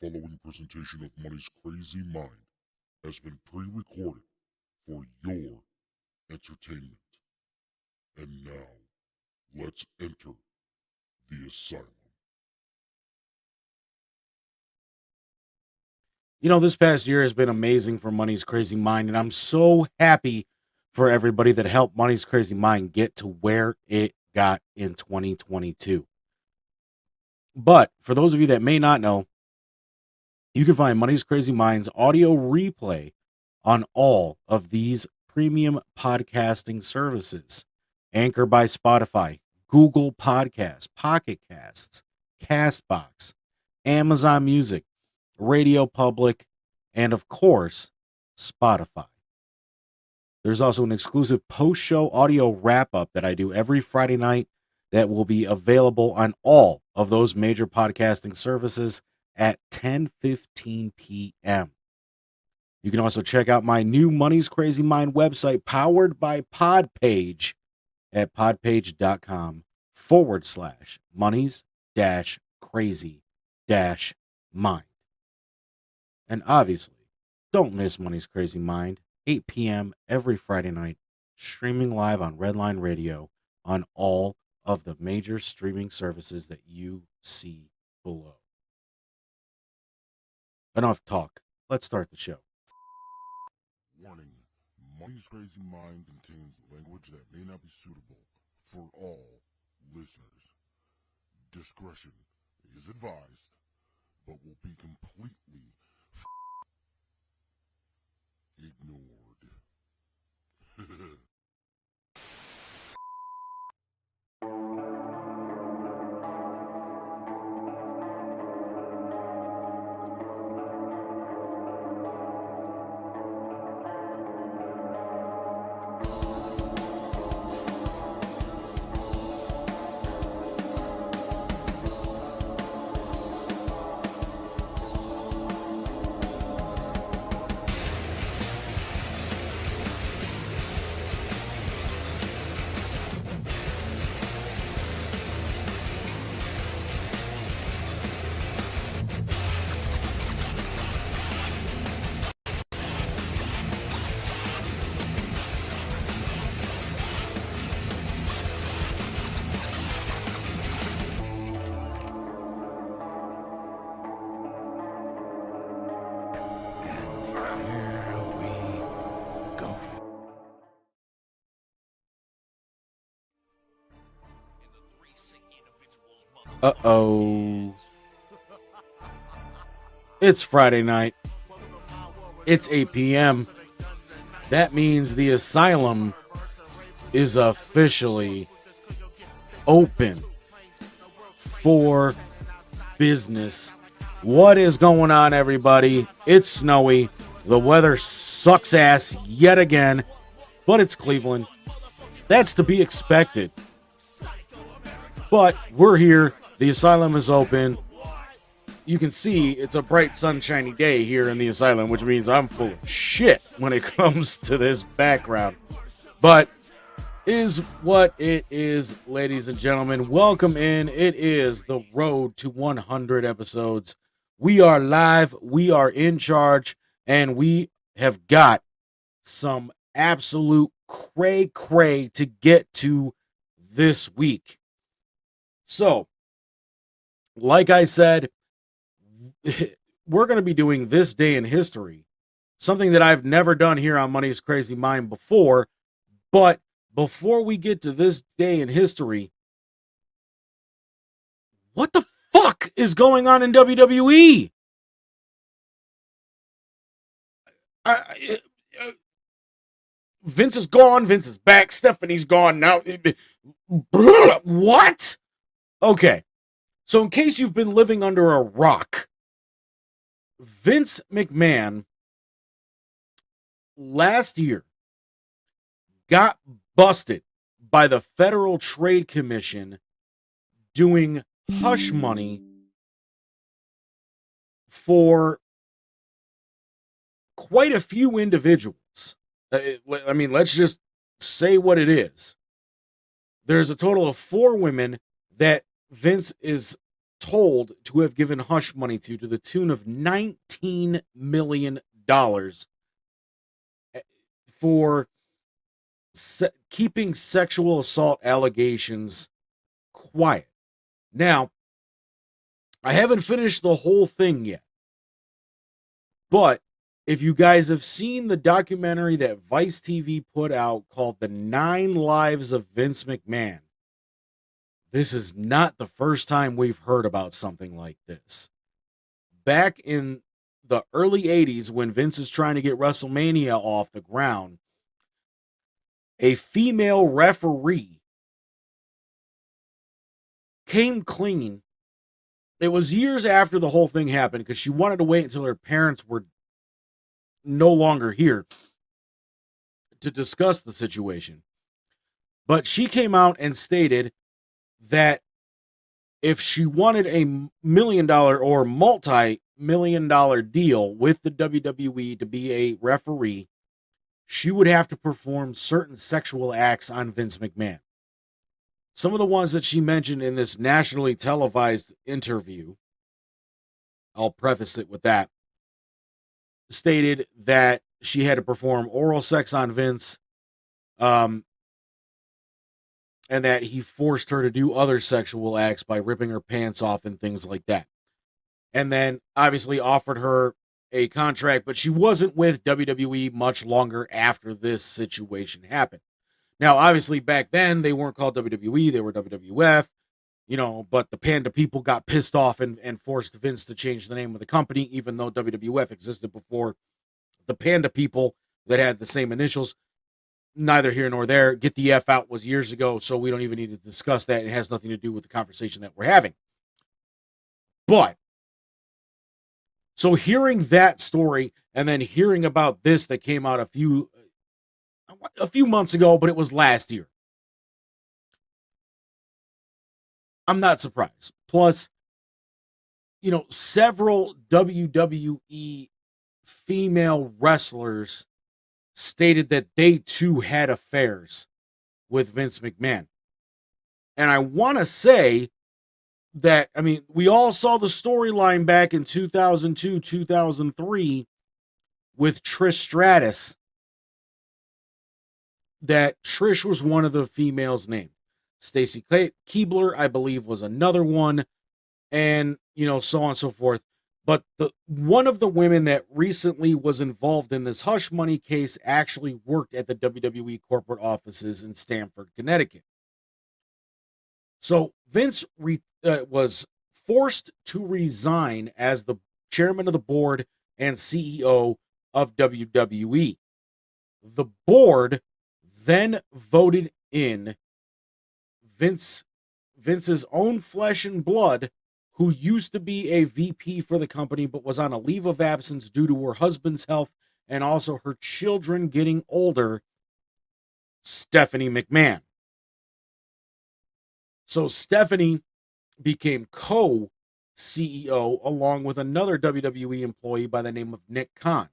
following presentation of Money's Crazy Mind has been pre-recorded for your entertainment. And now, let's enter the asylum. This past year has been amazing for Money's Crazy Mind, and I'm so happy for everybody that helped Money's Crazy Mind get to where it got in 2022. But for those of you that may not know, you can find Money's Crazy Mind's audio replay on all of these premium podcasting services. Anchor by Spotify, Google Podcasts, Pocket Casts, Castbox, Amazon Music, Radio Public, and of course, Spotify. There's also an exclusive post-show audio wrap-up that I do every Friday night that will be available on all of those major podcasting services at 10:15 p.m. You can also check out my new Money's Crazy Mind website powered by Podpage at podpage.com/monies-crazy-mind. And obviously, don't miss Money's Crazy Mind, 8 p.m. every Friday night, streaming live on Redline Radio on all of the major streaming services that you see below. Enough talk. Let's start the show. Warning, Money's Crazy Mind contains language that may not be suitable for all listeners. Discretion is advised, but will be completely ignored. Uh-oh. It's Friday night. It's 8 p.m. That means the asylum is officially open for business. What is going on, everybody? It's snowy. The weather sucks ass yet again, but it's Cleveland. That's to be expected. But we're here. The asylum is open. You can see it's a bright, sunshiny day here in the asylum, which means I'm full of shit when it comes to this background. But is what it is, ladies and gentlemen. Welcome in. It is the road to 100 episodes. We are live. We are in charge. And we have got some absolute cray-cray to get to this week. So, like I said, we're going to be doing this day in history, something that I've never done here on Money's Crazy Mind before. But before we get to this day in history, what the fuck is going on in WWE? Vince is gone. Vince is back. Stephanie's gone now. What? Okay. So in case you've been living under a rock, Vince McMahon last year got busted by the Federal Trade Commission doing hush money for quite a few individuals. I mean, let's just say what it is. There's a total of 4 women that Vince is told to have given hush money to the tune of $19 million for keeping sexual assault allegations quiet. Now, I haven't finished the whole thing yet, but if you guys have seen the documentary that Vice TV put out called The 9 Lives of Vince McMahon, this is not the first time we've heard about something like this. Back in the early 80s, when Vince is trying to get WrestleMania off the ground, a female referee came clean. It was years after the whole thing happened because she wanted to wait until her parents were no longer here to discuss the situation. But she came out and stated that if she wanted a $1 million or multi-million dollar deal with the WWE to be a referee, she would have to perform certain sexual acts on Vince McMahon. Some of the ones that she mentioned in this nationally televised interview, I'll preface it with that, stated that she had to perform oral sex on Vince, and that he forced her to do other sexual acts by ripping her pants off and things like that. And then obviously offered her a contract, but she wasn't with WWE much longer after this situation happened. Now, obviously, back then, they weren't called WWE, they were WWF, but the Panda people got pissed off and forced Vince to change the name of the company, even though WWF existed before the Panda people that had the same initials. Neither here nor there. Get the F out was years ago, so we don't even need to discuss that. It has nothing to do with the conversation that we're having. But, so hearing that story and then hearing about this that came out a few months ago, but it was last year, I'm not surprised. Plus, several WWE female wrestlers stated that they too had affairs with Vince McMahon. And I want to say that, we all saw the storyline back in 2002, 2003 with Trish Stratus, that Trish was one of the females named. Stacy Keibler, I believe, was another one, and, so on and so forth. But one of the women that recently was involved in this hush money case actually worked at the WWE corporate offices in Stamford, Connecticut. So Vince was forced to resign as the chairman of the board and CEO of WWE. The board then voted in Vince's own flesh and blood, who used to be a VP for the company but was on a leave of absence due to her husband's health and also her children getting older, Stephanie McMahon. So Stephanie became co-CEO along with another WWE employee by the name of Nick Khan.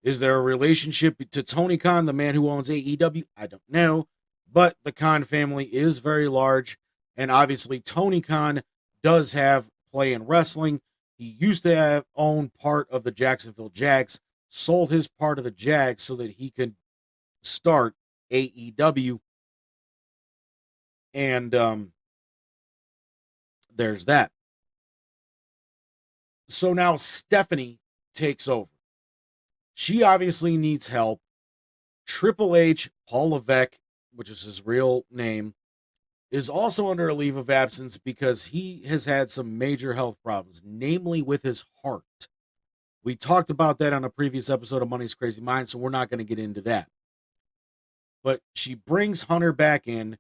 Is there a relationship to Tony Khan, the man who owns AEW? I don't know, but the Khan family is very large, and obviously Tony Khan does have play in wrestling. He used to own part of the Jacksonville Jags, sold his part of the Jags so that he could start AEW, and there's that. So now Stephanie takes over. She obviously needs help. Triple H, Paul Levesque, which is his real name, is also under a leave of absence because he has had some major health problems, namely with his heart. We talked about that on a previous episode of Money's Crazy Mind, so we're not going to get into that. But she brings Hunter back in.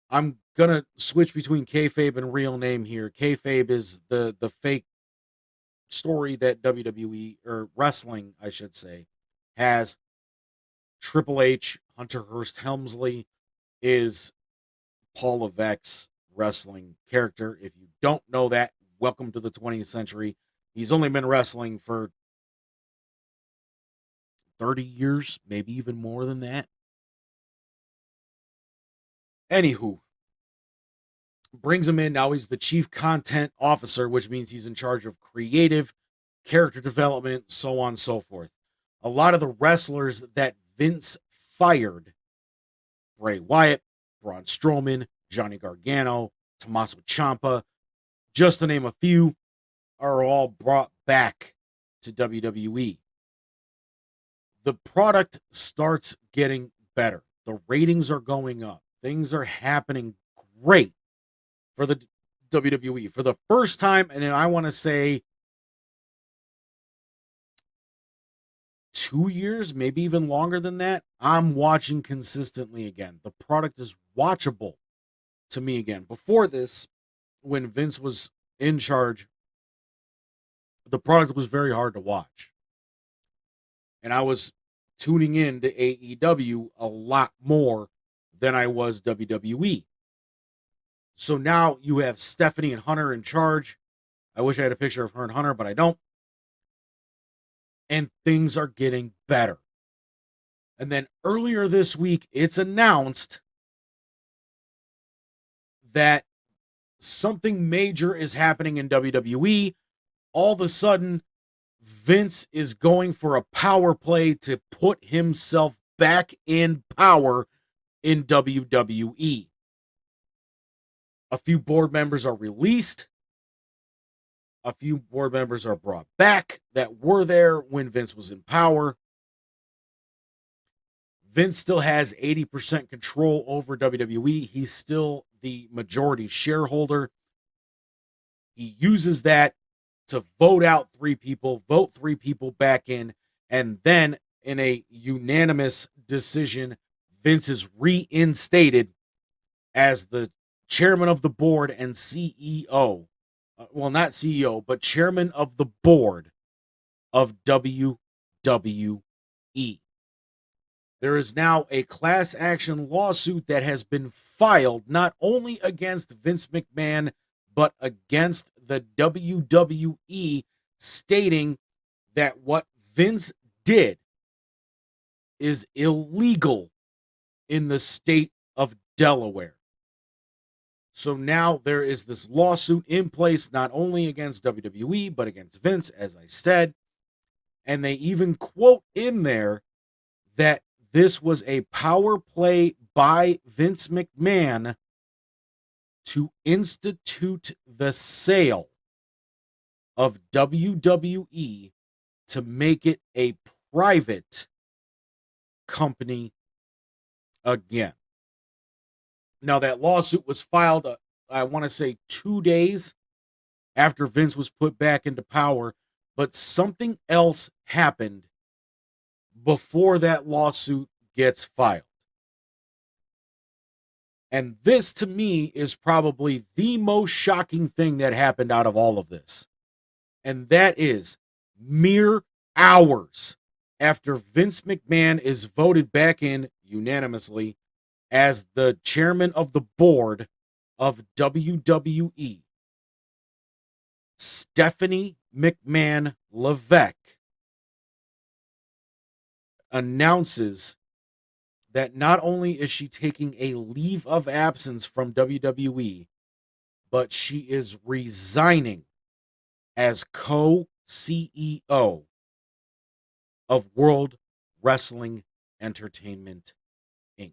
I'm going to switch between kayfabe and real name here. Kayfabe is the fake story that WWE, or wrestling, I should say, has. Triple H, Hunter Hearst Helmsley, is Paul Levesque's wrestling character. If you don't know that, welcome to the 20th century. He's only been wrestling for 30 years, maybe even more than that. Anywho, brings him in. Now he's the chief content officer, which means he's in charge of creative, character development, so on and so forth. A lot of the wrestlers that Vince fired, Bray Wyatt, Braun Strowman, Johnny Gargano, Tommaso Ciampa, just to name a few, are all brought back to WWE. The product starts getting better. The ratings are going up. Things are happening great for the WWE. For the first time, and I want to say 2 years, maybe even longer than that, I'm watching consistently again. The product is watchable to me again. Before this, when Vince was in charge, the product was very hard to watch. And I was tuning in to AEW a lot more than I was WWE. So now you have Stephanie and Hunter in charge. I wish I had a picture of her and Hunter, but I don't. And things are getting better. And then earlier this week, it's announced that something major is happening in WWE. All of a sudden, Vince is going for a power play to put himself back in power in WWE. A few board members are released. A few board members are brought back that were there when Vince was in power. Vince still has 80% control over WWE. He's still the majority shareholder. He uses that to vote out 3 people, vote 3 people back in, and then in a unanimous decision, Vince is reinstated as the chairman of the board and CEO. Well, not CEO, but chairman of the board of WWE. There is now a class action lawsuit that has been filed not only against Vince McMahon, but against the WWE, stating that what Vince did is illegal in the state of Delaware. So now there is this lawsuit in place, not only against WWE, but against Vince, as I said. And they even quote in there that this was a power play by Vince McMahon to institute the sale of WWE to make it a private company again. Now, that lawsuit was filed, I want to say 2 days after Vince was put back into power, but something else happened before that lawsuit gets filed. And this, to me, is probably the most shocking thing that happened out of all of this. And that is mere hours after Vince McMahon is voted back in unanimously as the chairman of the board of WWE, Stephanie McMahon Levesque announces that not only is she taking a leave of absence from WWE, but she is resigning as co-CEO of World Wrestling Entertainment, Inc.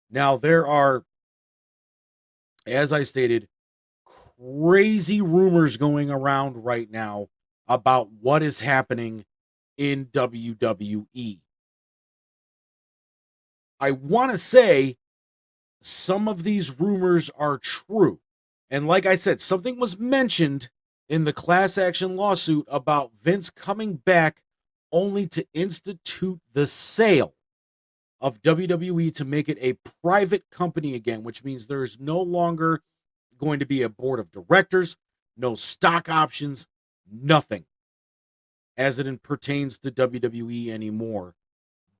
Now, there are, as I stated, crazy rumors going around right now about what is happening in WWE. I want to say some of these rumors are true. And like I said, something was mentioned in the class action lawsuit about Vince coming back only to institute the sale of WWE to make it a private company again, which means there is no longer going to be a board of directors, no stock options, nothing as it pertains to WWE anymore,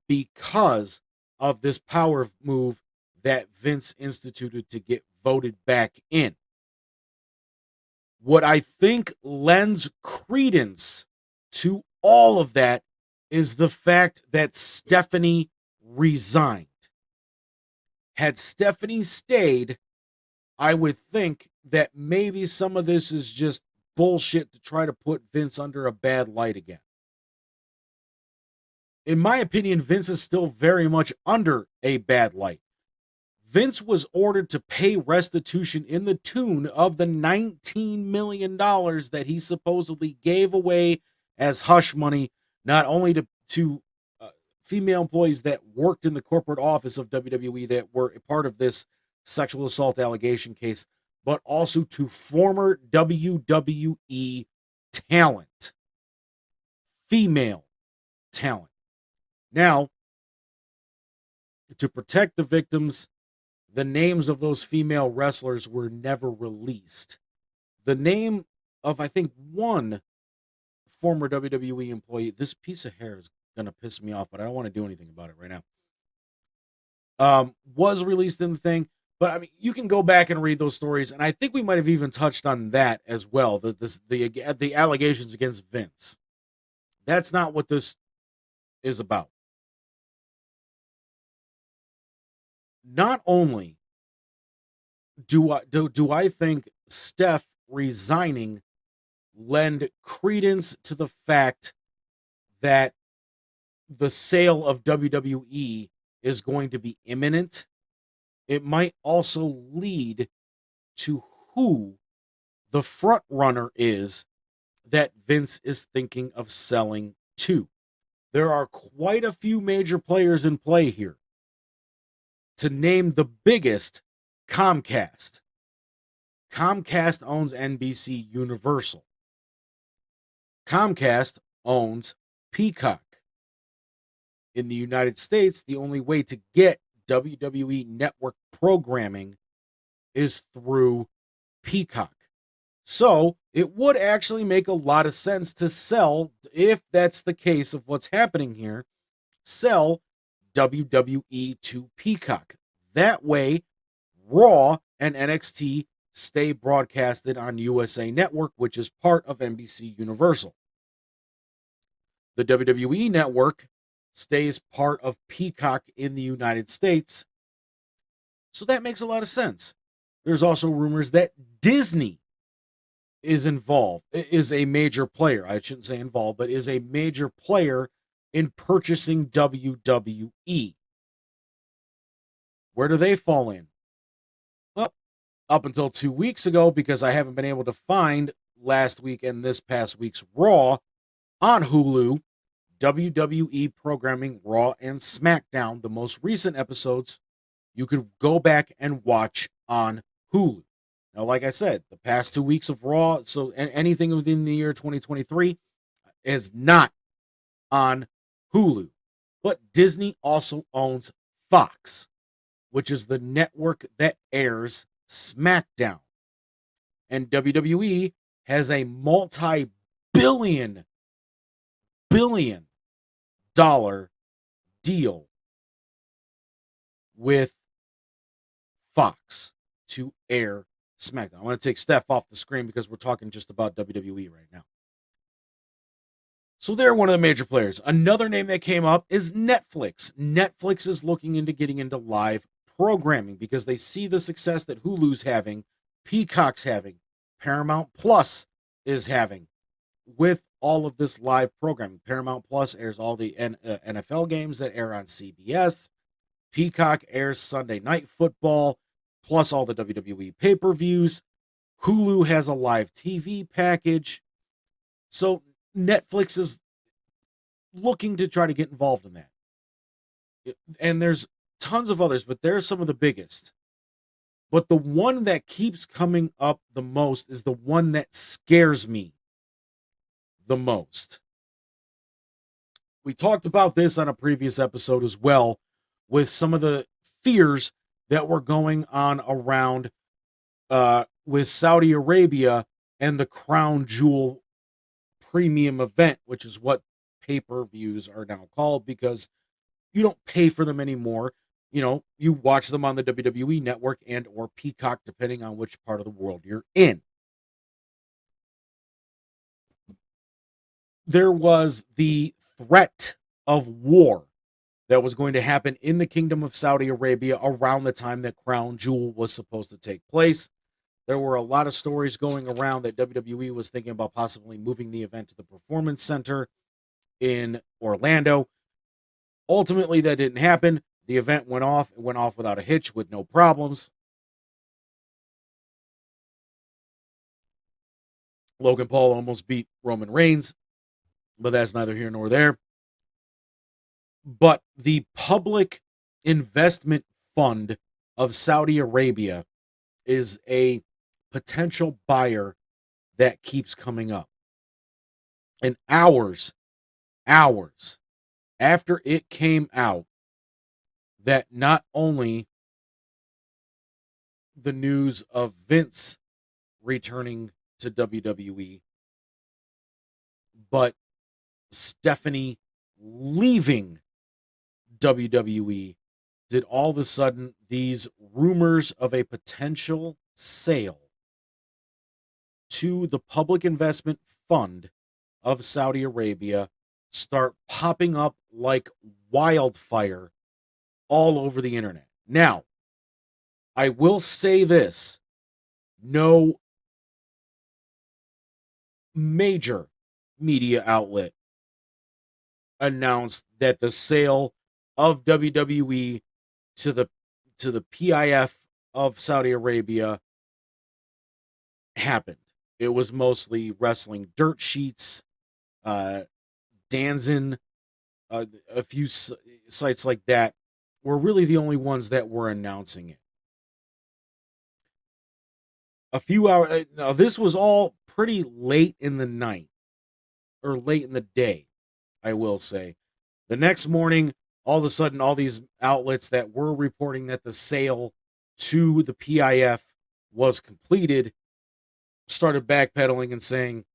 because of this power move that Vince instituted to get voted back in. What I think lends credence to all of that is the fact that Stephanie resigned. Had Stephanie stayed, I would think that maybe some of this is just bullshit to try to put Vince under a bad light again. In my opinion, Vince is still very much under a bad light. Vince was ordered to pay restitution in the tune of the $19 million that he supposedly gave away as hush money, not only to female employees that worked in the corporate office of WWE that were a part of this sexual assault allegation case, but also to former WWE talent, female talent. Now, to protect the victims, the names of those female wrestlers were never released. The name of, I think, one former WWE employee, this piece of hair is going to piss me off, but I don't want to do anything about it right now, was released in the thing. But I mean, you can go back and read those stories, and I think we might have even touched on that as well, the allegations against Vince. That's not what this is about. Not only do I think Steph resigning lend credence to the fact that the sale of WWE is going to be imminent, it might also lead to who the front runner is that Vince is thinking of selling to. There are quite a few major players in play here. To name the biggest, Comcast. Comcast owns NBC Universal. Comcast owns Peacock. In the United States, the only way to get WWE Network programming is through Peacock. So it would actually make a lot of sense to sell, if that's the case of what's happening here, sell WWE to Peacock. That way, Raw and NXT stay broadcasted on USA Network, which is part of NBC Universal. The WWE Network stays part of Peacock in the United States. So that makes a lot of sense. There's also rumors that Disney is involved, is a major player. I shouldn't say involved, but is a major player in purchasing WWE. Where do they fall in? Well, up until 2 weeks ago, because I haven't been able to find last week and this past week's Raw on Hulu, WWE programming Raw and SmackDown, the most recent episodes, you could go back and watch on Hulu. Now, like I said, the past 2 weeks of Raw, so anything within the year 2023 is not on Hulu. But Disney also owns Fox, which is the network that airs SmackDown. And WWE has a multi-billion dollar deal with Fox to air SmackDown. I want to take Steph off the screen because we're talking just about WWE right now. So they're one of the major players. Another name that came up is Netflix. Netflix is looking into getting into live programming because they see the success that Hulu's having, Peacock's having, Paramount Plus is having with all of this live programming. Paramount Plus airs all the NFL games that air on CBS. Peacock airs Sunday Night Football, plus all the WWE pay-per-views. Hulu has a live TV package. So Netflix is looking to try to get involved in that. And there's tons of others, but they're some of the biggest. But the one that keeps coming up the most is the one that scares me the most. We talked about this on a previous episode as well, with some of the fears that were going on around with Saudi Arabia and the Crown Jewel premium event, which is what pay-per-views are now called, because you don't pay for them anymore. You know, you watch them on the WWE Network and or Peacock, depending on which part of the world you're in. There was the threat of war that was going to happen in the Kingdom of Saudi Arabia around the time that Crown Jewel was supposed to take place. There were a lot of stories going around that WWE was thinking about possibly moving the event to the Performance Center in Orlando. Ultimately, that didn't happen. The event went off. It went off without a hitch with no problems. Logan Paul almost beat Roman Reigns, but that's neither here nor there. But the Public Investment Fund of Saudi Arabia is a potential buyer that keeps coming up. And hours after it came out that not only the news of Vince returning to WWE, but Stephanie leaving WWE, did all of a sudden these rumors of a potential sale to the Public Investment Fund of Saudi Arabia start popping up like wildfire all over the internet. Now, I will say this. No major media outlet announced that the sale of WWE to the PIF of Saudi Arabia happened. It was mostly wrestling dirt sheets, Danzin, a few sites like that were really the only ones that were announcing it. A few hours. Now, this was all pretty late in the night, or late in the day, I will say. The next morning, all of a sudden, all these outlets that were reporting that the sale to the PIF was completed started backpedaling and saying,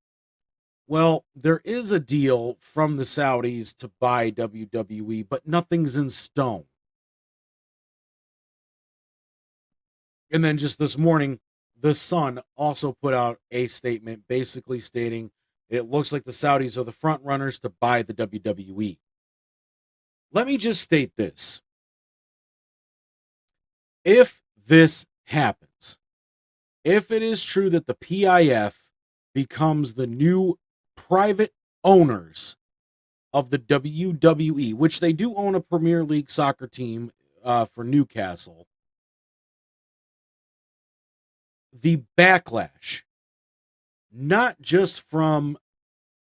well, there is a deal from the Saudis to buy WWE, but nothing's in stone. And then just this morning, The Sun also put out a statement basically stating it looks like the Saudis are the front runners to buy the WWE. Let me just state this. If this happens, if it is true that the PIF becomes the new private owners of the WWE, which they do own a Premier League soccer team for Newcastle, the backlash, not just from,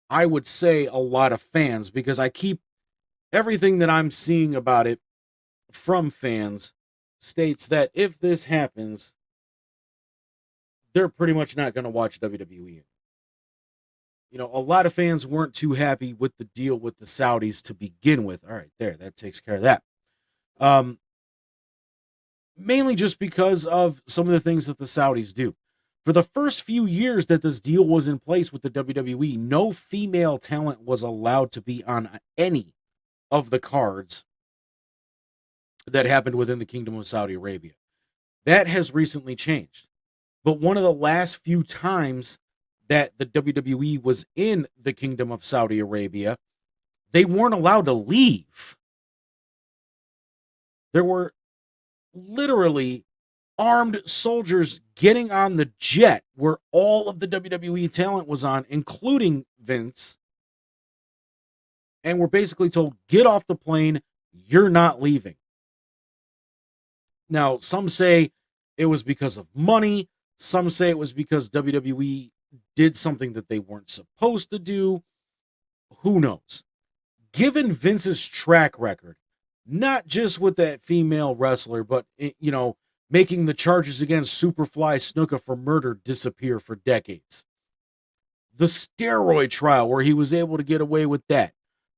I would say, a lot of fans, because I keep everything that I'm seeing about it from fans states that if this happens, they're pretty much not going to watch WWE. You know, a lot of fans weren't too happy with the deal with the Saudis to begin with. All right, there, that takes care of that. Mainly just because of some of the things that the Saudis do. For the first few years that this deal was in place with the WWE, no female talent was allowed to be on any of the cards that happened within the Kingdom of Saudi Arabia. That has recently changed. But one of the last few times that the WWE was in the Kingdom of Saudi Arabia, they weren't allowed to leave. There were literally armed soldiers getting on the jet where all of the WWE talent was on, including Vince, and were basically told, get off the plane, you're not leaving. Now, some say it was because of money. Some say it was because WWE did something that they weren't supposed to do. Who knows? Given Vince's track record, not just with that female wrestler, but, you know, making the charges against Superfly Snuka for murder disappear for decades. The steroid trial where he was able to get away with that.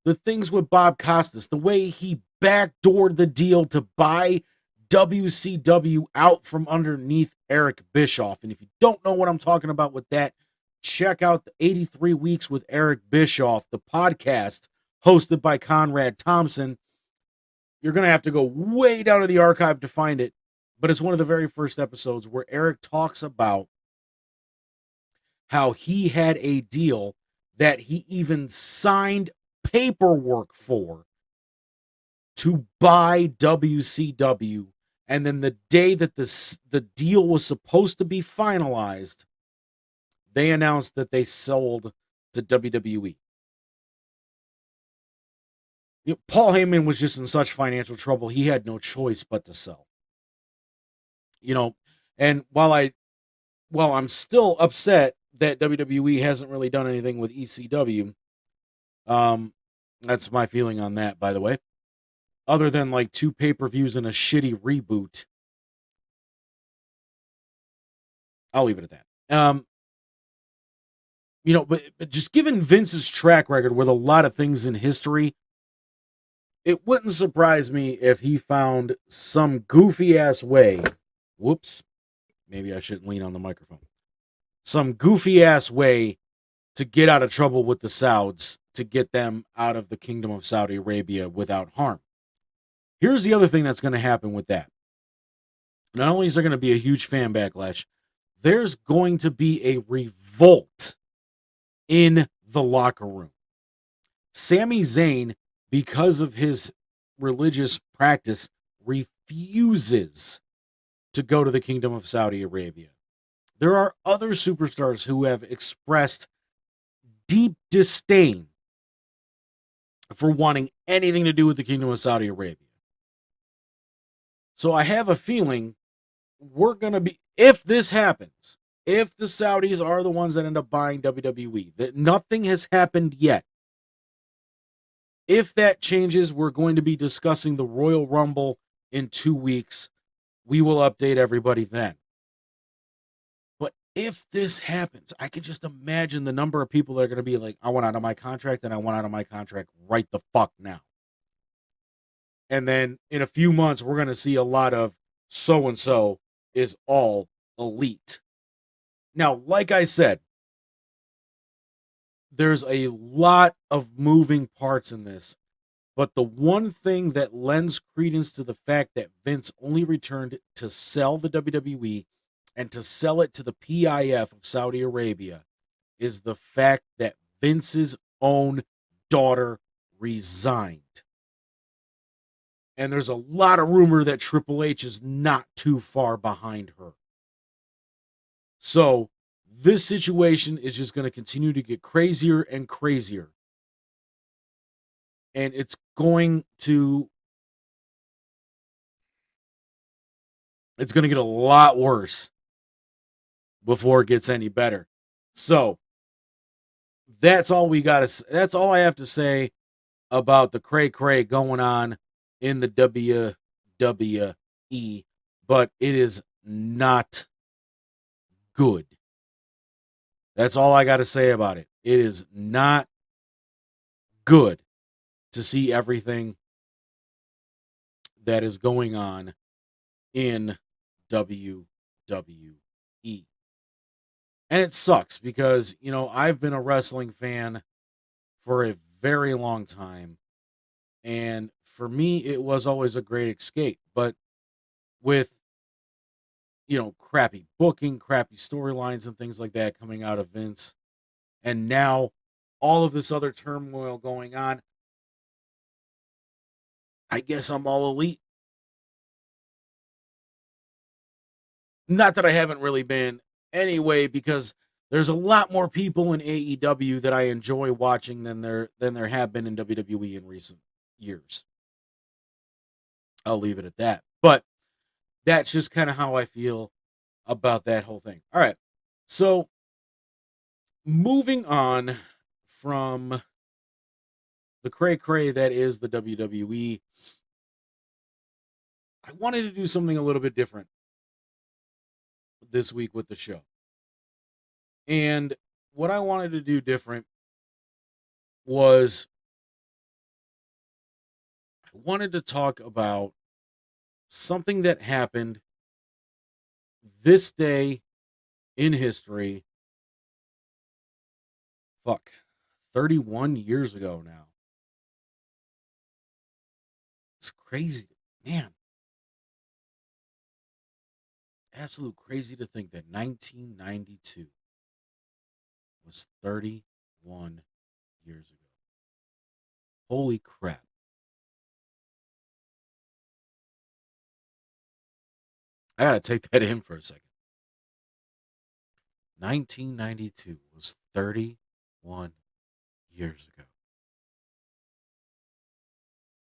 The things with Bob Costas, the way he backdoored the deal to buy WCW out from underneath Eric Bischoff. And if you don't know what I'm talking about with that, check out the 83 Weeks with Eric Bischoff, the podcast hosted by Conrad Thompson. You're going to have to go way down to the archive to find it, but it's one of the very first episodes where Eric talks about how he had a deal that he even signed paperwork for to buy WCW. And then the day that the deal was supposed to be finalized, they announced that they sold to WWE. Paul Heyman was just in such financial trouble, he had no choice but to sell. And while I'm still upset that WWE hasn't really done anything with ECW, that's my feeling on that, by the way. Other than like 2 pay-per-views and a shitty reboot, I'll leave it at that. But just given Vince's track record with a lot of things in history, it wouldn't surprise me if he found some goofy ass way. Whoops. Maybe I shouldn't lean on the microphone. Some goofy ass way to get out of trouble with the Sauds, to get them out of the Kingdom of Saudi Arabia without harm. Here's the other thing that's going to happen with that. Not only is there going to be a huge fan backlash, there's going to be a revolt in the locker room. Sami Zayn, because of his religious practice, refuses to go to the Kingdom of Saudi Arabia. There are other superstars who have expressed deep disdain for wanting anything to do with the Kingdom of Saudi Arabia. So I have a feeling we're going to be, if this happens, if the Saudis are the ones that end up buying WWE, that nothing has happened yet. If that changes, we're going to be discussing the Royal Rumble in 2 weeks. We will update everybody then. But if this happens, I can just imagine the number of people that are going to be like, I want out of my contract, and I want out of my contract right the fuck now. And then in a few months, we're going to see a lot of so-and-so is all elite. Now, like I said, there's a lot of moving parts in this, but the one thing that lends credence to the fact that Vince only returned to sell the WWE and to sell it to the PIF of Saudi Arabia is the fact that Vince's own daughter resigned. And there's a lot of rumor that Triple H is not too far behind her. So this situation is just going to continue to get crazier and crazier. And it's going to get a lot worse before it gets any better. So that's all that's all I have to say about the cray-cray going on in the WWE, but it is not good. That's all I got to say about it. It is not good to see everything that is going on in WWE. And it sucks because, I've been a wrestling fan for a very long time. And for me, it was always a great escape. But with, crappy booking, crappy storylines and things like that coming out of Vince, and now all of this other turmoil going on, I guess I'm all elite. Not that I haven't really been anyway, because there's a lot more people in AEW that I enjoy watching than there have been in WWE in recent years. I'll leave it at that. But that's just kind of how I feel about that whole thing. All right. So moving on from the cray-cray that is the WWE, I wanted to do something a little bit different this week with the show. And what I wanted to do different was I wanted to talk about something that happened this day in history. 31 years ago now. It's crazy. Man. Absolute crazy to think that 1992 was 31 years ago. Holy crap. I gotta take that in for a second. 1992 was 31 years ago.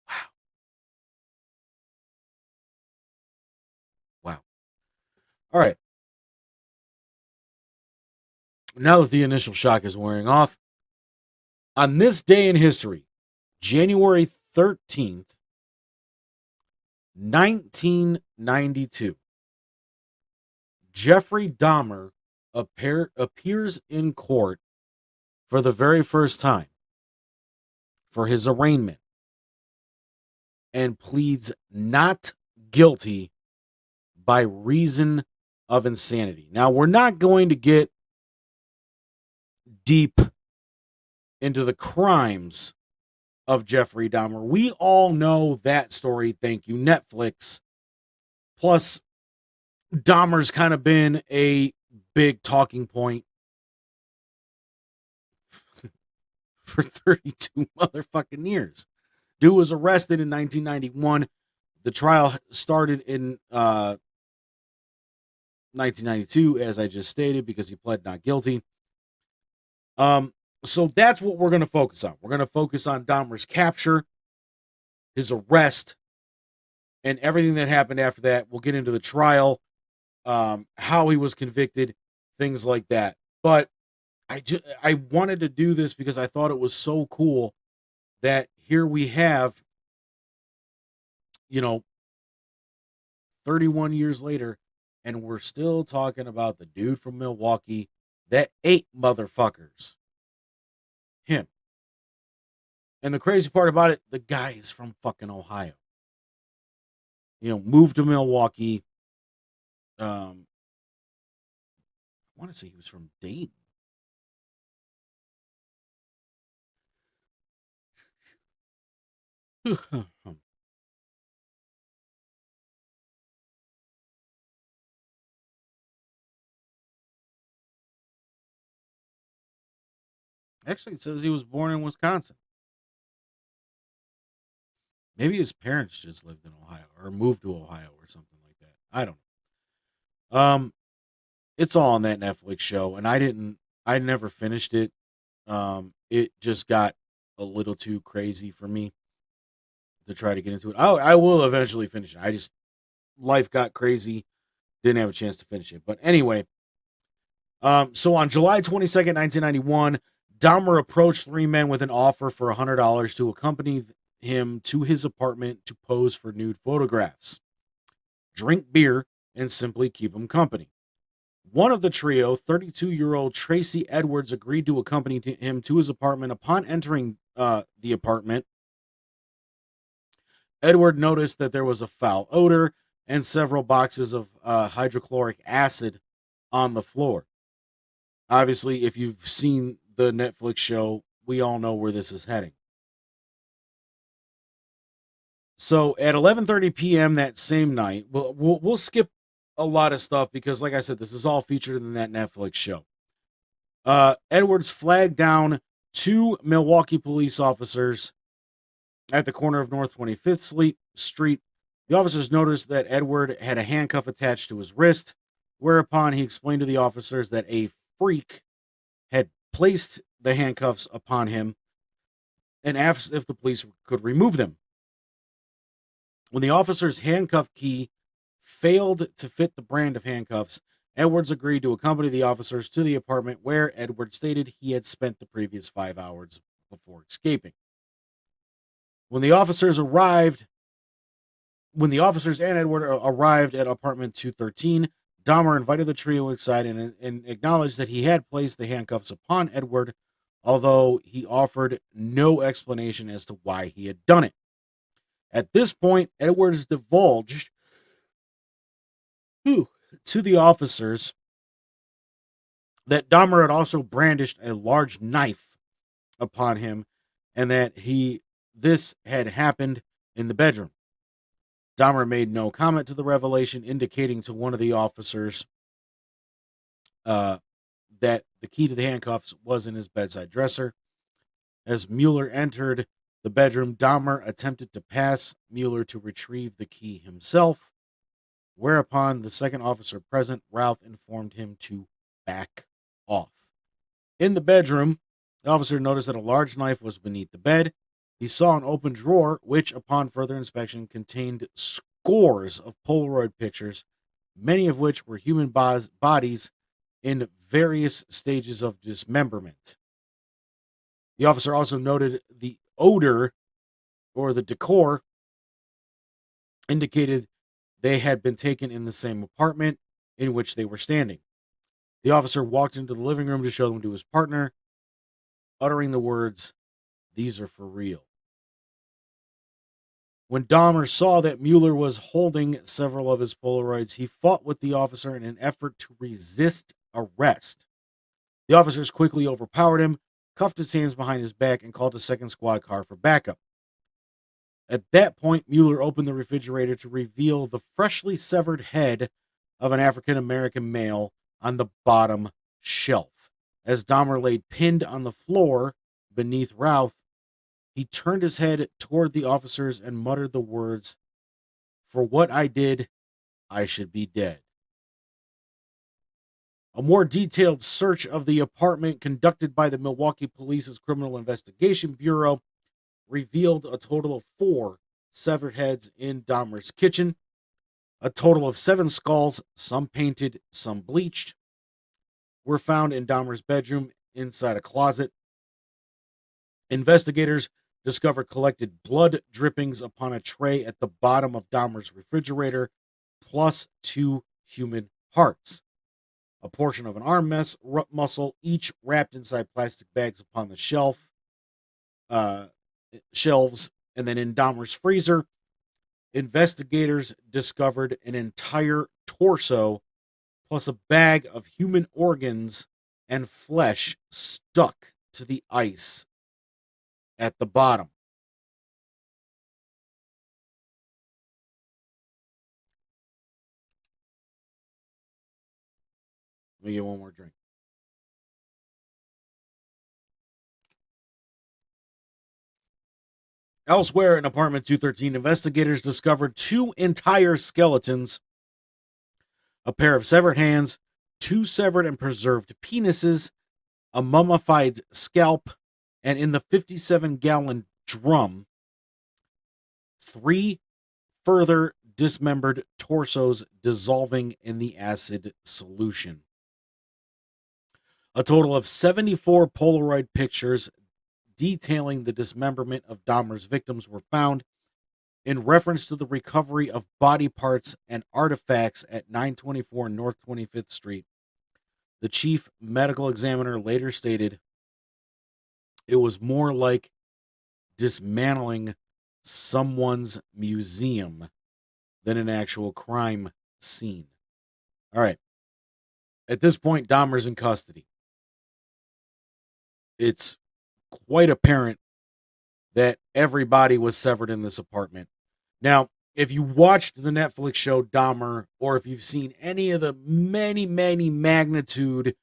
Wow. Wow. All right. Now that the initial shock is wearing off, on this day in history, January 13th, 1992, Jeffrey Dahmer appears in court for the very first time for his arraignment and pleads not guilty by reason of insanity. Now, we're not going to get deep into the crimes of Jeffrey Dahmer. We all know that story. Thank you, Netflix. Plus, Dahmer's kind of been a big talking point for 32 motherfucking years. Dude was arrested in 1991. The trial started in 1992, as I just stated, because he pled not guilty. So that's what we're going to focus on. We're going to focus on Dahmer's capture, his arrest, and everything that happened after that. We'll get into the trial, how he was convicted, things like that. But I wanted to do this because I thought it was so cool that here we have, 31 years later, and we're still talking about the dude from Milwaukee that ate motherfuckers. Him. And the crazy part about it, the guy is from fucking Ohio. Moved to Milwaukee. I want to say he was from Dayton. Actually, it says he was born in Wisconsin. Maybe his parents just lived in Ohio or moved to Ohio or something like that. I don't know. It's all on that Netflix show, and I never finished it. It just got a little too crazy for me to try to get into it. I will eventually finish it. Life got crazy. Didn't have a chance to finish it. But anyway, so on July 22nd, 1991, Dahmer approached three men with an offer for $100 to accompany him to his apartment to pose for nude photographs, drink beer, and simply keep him company. One of the trio, 32-year-old Tracy Edwards, agreed to accompany him to his apartment. Upon entering the apartment, Edward noticed that there was a foul odor and several boxes of hydrochloric acid on the floor. Obviously, if you've seen the Netflix show, we all know where this is heading. So at 11:30 p.m. that same night, we'll skip a lot of stuff because, like I said, this is all featured in that Netflix show. Edwards flagged down two Milwaukee police officers at the corner of North 25th Street. The officers noticed that Edward had a handcuff attached to his wrist, whereupon he explained to the officers that a freak had placed the handcuffs upon him and asked if the police could remove them. When the officer's handcuff key failed to fit the brand of handcuffs, Edwards agreed to accompany the officers to the apartment where Edwards stated he had spent the previous 5 hours before escaping. When the officers and Edward arrived at apartment 213, Dahmer invited the trio inside and acknowledged that he had placed the handcuffs upon Edward, although he offered no explanation as to why he had done it. At this point, Edwards divulged to the officers that Dahmer had also brandished a large knife upon him and that this had happened in the bedroom. Dahmer made no comment to the revelation, indicating to one of the officers that the key to the handcuffs was in his bedside dresser. As Mueller entered the bedroom, Dahmer attempted to pass Mueller to retrieve the key himself. whereupon the second officer present, Ralph, informed him to back off. In the bedroom, the officer noticed that a large knife was beneath the bed. He saw an open drawer, which, upon further inspection, contained scores of Polaroid pictures, many of which were human bodies in various stages of dismemberment. The officer also noted the odor, or the decor, indicated they had been taken in the same apartment in which they were standing. The officer walked into the living room to show them to his partner, uttering the words, "These are for real." When Dahmer saw that Mueller was holding several of his Polaroids, he fought with the officer in an effort to resist arrest. The officers quickly overpowered him, cuffed his hands behind his back, and called a second squad car for backup. At that point, Mueller opened the refrigerator to reveal the freshly severed head of an African-American male on the bottom shelf. As Dahmer lay pinned on the floor beneath Ralph, he turned his head toward the officers and muttered the words, "For what I did, I should be dead." A more detailed search of the apartment conducted by the Milwaukee Police's Criminal Investigation Bureau revealed a total of 4 severed heads in Dahmer's kitchen. A total of 7 skulls, some painted, some bleached, were found in Dahmer's bedroom inside a closet. Investigators discovered collected blood drippings upon a tray at the bottom of Dahmer's refrigerator, plus 2 human hearts. A portion of an arm muscle, each wrapped inside plastic bags upon the shelves, and then in Dahmer's freezer, investigators discovered an entire torso plus a bag of human organs and flesh stuck to the ice at the bottom. Let me get one more drink. Elsewhere in apartment 213, investigators discovered 2 entire skeletons, a pair of severed hands, 2 severed and preserved penises, a mummified scalp, and in the 57-gallon drum, 3 further dismembered torsos dissolving in the acid solution. A total of 74 Polaroid pictures detailing the dismemberment of Dahmer's victims were found. In reference to the recovery of body parts and artifacts at 924 North 25th Street, the chief medical examiner later stated, "It was more like dismantling someone's museum than an actual crime scene." All right. At this point, Dahmer's in custody. It's quite apparent that everybody was severed in this apartment. Now, if you watched the Netflix show Dahmer, or if you've seen any of the many multitude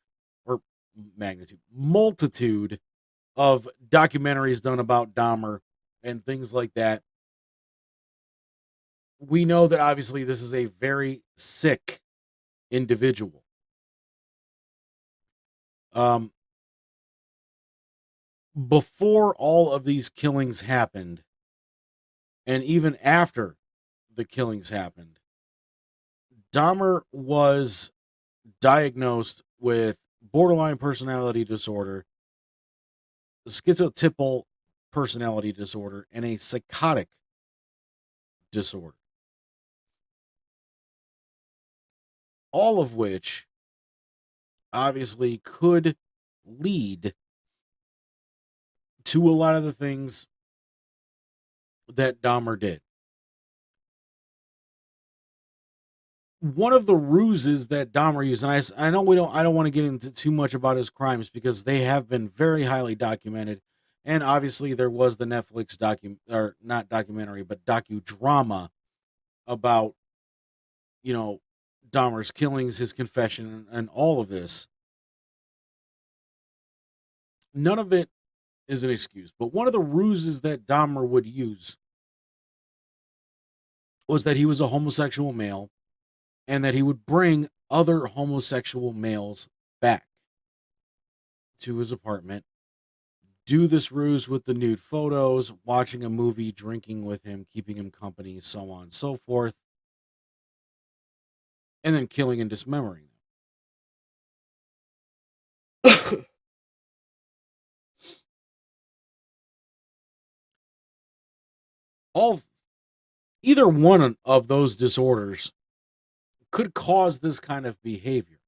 of documentaries done about Dahmer and things like that, we know that obviously this is a very sick individual. Before all of these killings happened, and even after the killings happened, Dahmer was diagnosed with borderline personality disorder, schizotypal personality disorder, and a psychotic disorder. All of which obviously could lead to a lot of the things that Dahmer did. One of the ruses that Dahmer used, and I know I don't want to get into too much about his crimes because they have been very highly documented, and obviously there was the Netflix docudrama about, Dahmer's killings, his confession, and all of this. None of it is an excuse, but one of the ruses that Dahmer would use was that he was a homosexual male and that he would bring other homosexual males back to his apartment, do this ruse with the nude photos, watching a movie, drinking with him, keeping him company, so on and so forth, and then killing and dismembering them. All Either one of those disorders could cause this kind of behavior.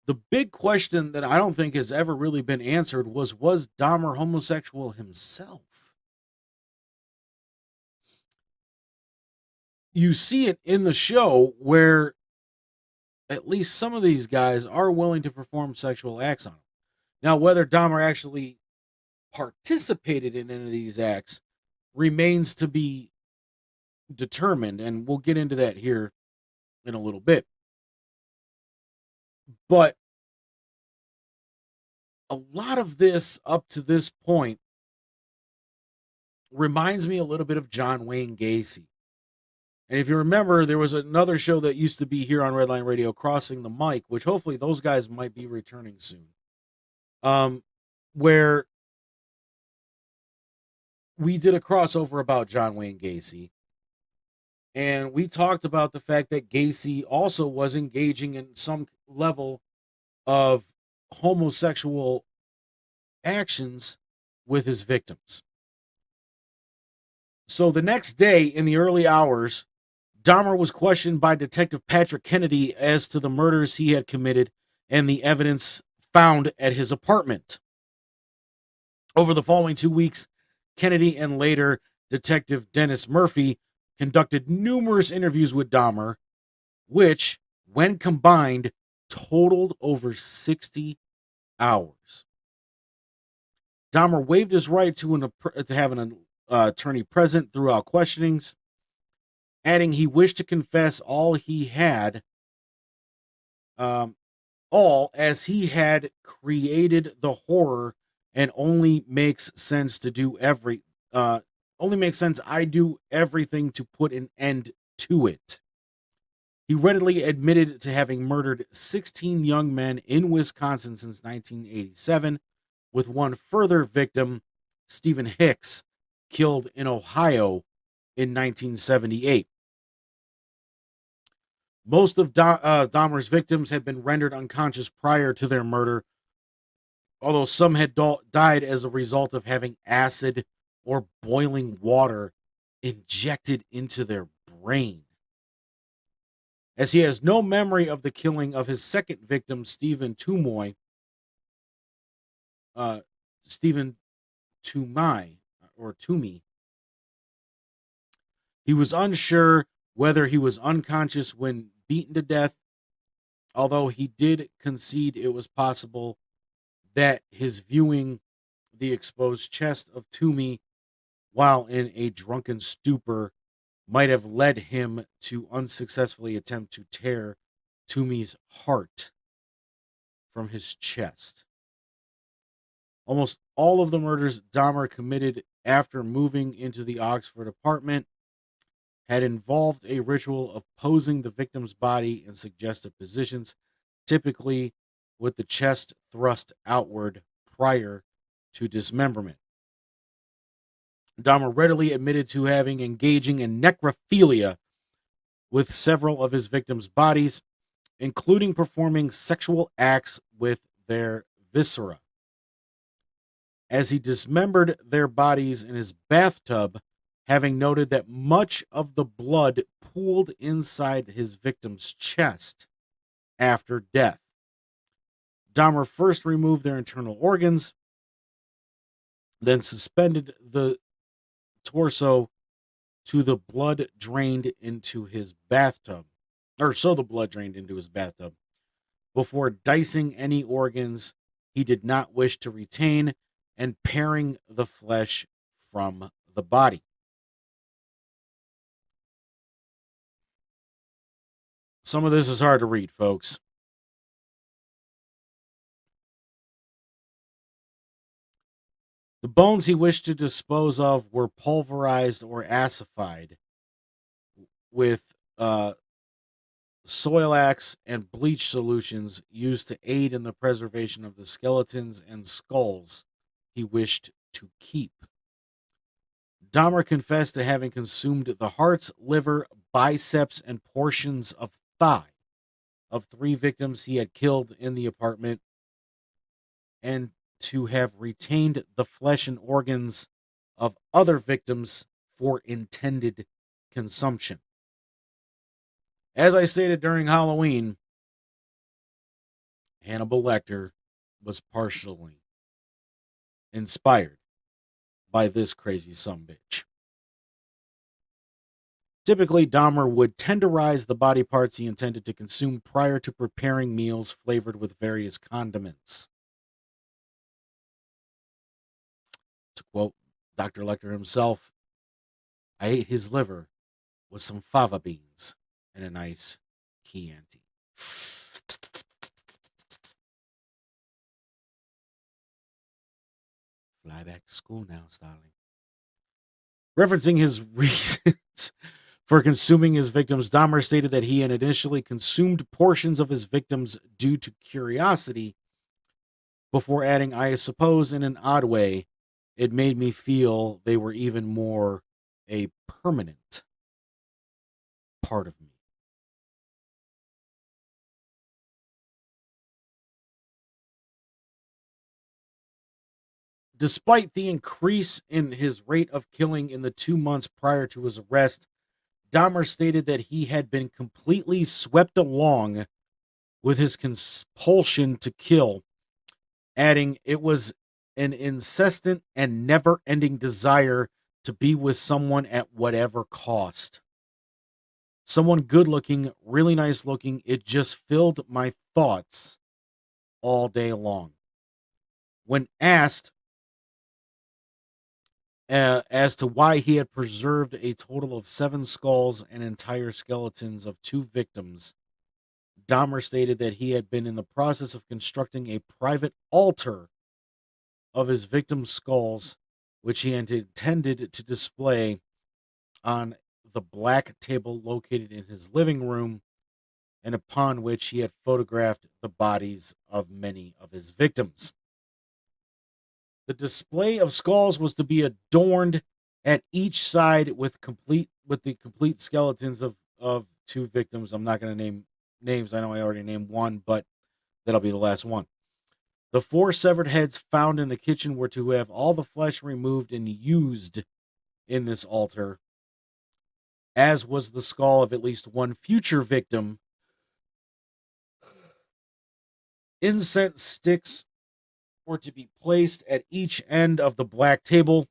The big question that I don't think has ever really been answered was Dahmer homosexual himself? You see it in the show where at least some of these guys are willing to perform sexual acts on him. Now, whether Dahmer actually participated in any of these acts remains to be determined, and we'll get into that here in a little bit. But a lot of this up to this point reminds me a little bit of John Wayne Gacy. And if you remember, there was another show that used to be here on Redline Radio, Crossing the Mic, which hopefully those guys might be returning soon, where we did a crossover about John Wayne Gacy. And we talked about the fact that Gacy also was engaging in some level of homosexual actions with his victims. So the next day, in the early hours, Dahmer was questioned by Detective Patrick Kennedy as to the murders he had committed and the evidence found at his apartment. Over the following 2 weeks, Kennedy and later Detective Dennis Murphy conducted numerous interviews with Dahmer, which, when combined, totaled over 60 hours. Dahmer waived his right to have an attorney present throughout questionings, adding he wished to confess all as he had created the horror, and only makes sense I do everything to put an end to it. He readily admitted to having murdered 16 young men in Wisconsin since 1987, with one further victim, Stephen Hicks, killed in Ohio in 1978. Most of Dahmer's victims had been rendered unconscious prior to their murder, although some had died as a result of having acid or boiling water injected into their brain. As he has no memory of the killing of his second victim, Stephen Toomey, he was unsure whether he was unconscious when beaten to death, although he did concede it was possible that his viewing the exposed chest of Toomey while in a drunken stupor might have led him to unsuccessfully attempt to tear Toomey's heart from his chest. Almost all of the murders Dahmer committed after moving into the Oxford apartment had involved a ritual of posing the victim's body in suggestive positions, typically with the chest thrust outward prior to dismemberment. Dahmer readily admitted to engaging in necrophilia with several of his victims' bodies, including performing sexual acts with their viscera. As he dismembered their bodies in his bathtub, having noted that much of the blood pooled inside his victim's chest after death. Dahmer first removed their internal organs, then suspended the torso to the blood drained into his bathtub, before dicing any organs he did not wish to retain and paring the flesh from the body. Some of this is hard to read, folks. The bones he wished to dispose of were pulverized or acidified with soil axe, and bleach solutions used to aid in the preservation of the skeletons and skulls he wished to keep. Dahmer confessed to having consumed the hearts, liver, biceps, and portions of thigh of 3 victims he had killed in the apartment, and to have retained the flesh and organs of other victims for intended consumption. As I stated during Halloween, Hannibal Lecter was partially inspired by this crazy sumbitch. Typically, Dahmer would tenderize the body parts he intended to consume prior to preparing meals flavored with various condiments. To quote Dr. Lecter himself, I ate his liver with some fava beans and a nice Chianti. Fly back to school now, Starling. Referencing his reasons for consuming his victims, Dahmer stated that he had initially consumed portions of his victims due to curiosity, before adding, I suppose in an odd way, it made me feel they were even more a permanent part of me. Despite the increase in his rate of killing in the 2 months prior to his arrest, Dahmer stated that he had been completely swept along with his compulsion to kill, adding, it was an incessant and never-ending desire to be with someone at whatever cost. Someone good-looking, really nice-looking, it just filled my thoughts all day long. When asked as to why he had preserved a total of 7 skulls and entire skeletons of 2 victims, Dahmer stated that he had been in the process of constructing a private altar of his victims' skulls, which he had intended to display on the black table located in his living room, and upon which he had photographed the bodies of many of his victims. The display of skulls was to be adorned at each side with the complete skeletons of 2 victims. I'm not going to name names. I know I already named one, but that'll be the last one. The 4 severed heads found in the kitchen were to have all the flesh removed and used in this altar, as was the skull of at least one future victim. Incense sticks were to be placed at each end of the black table,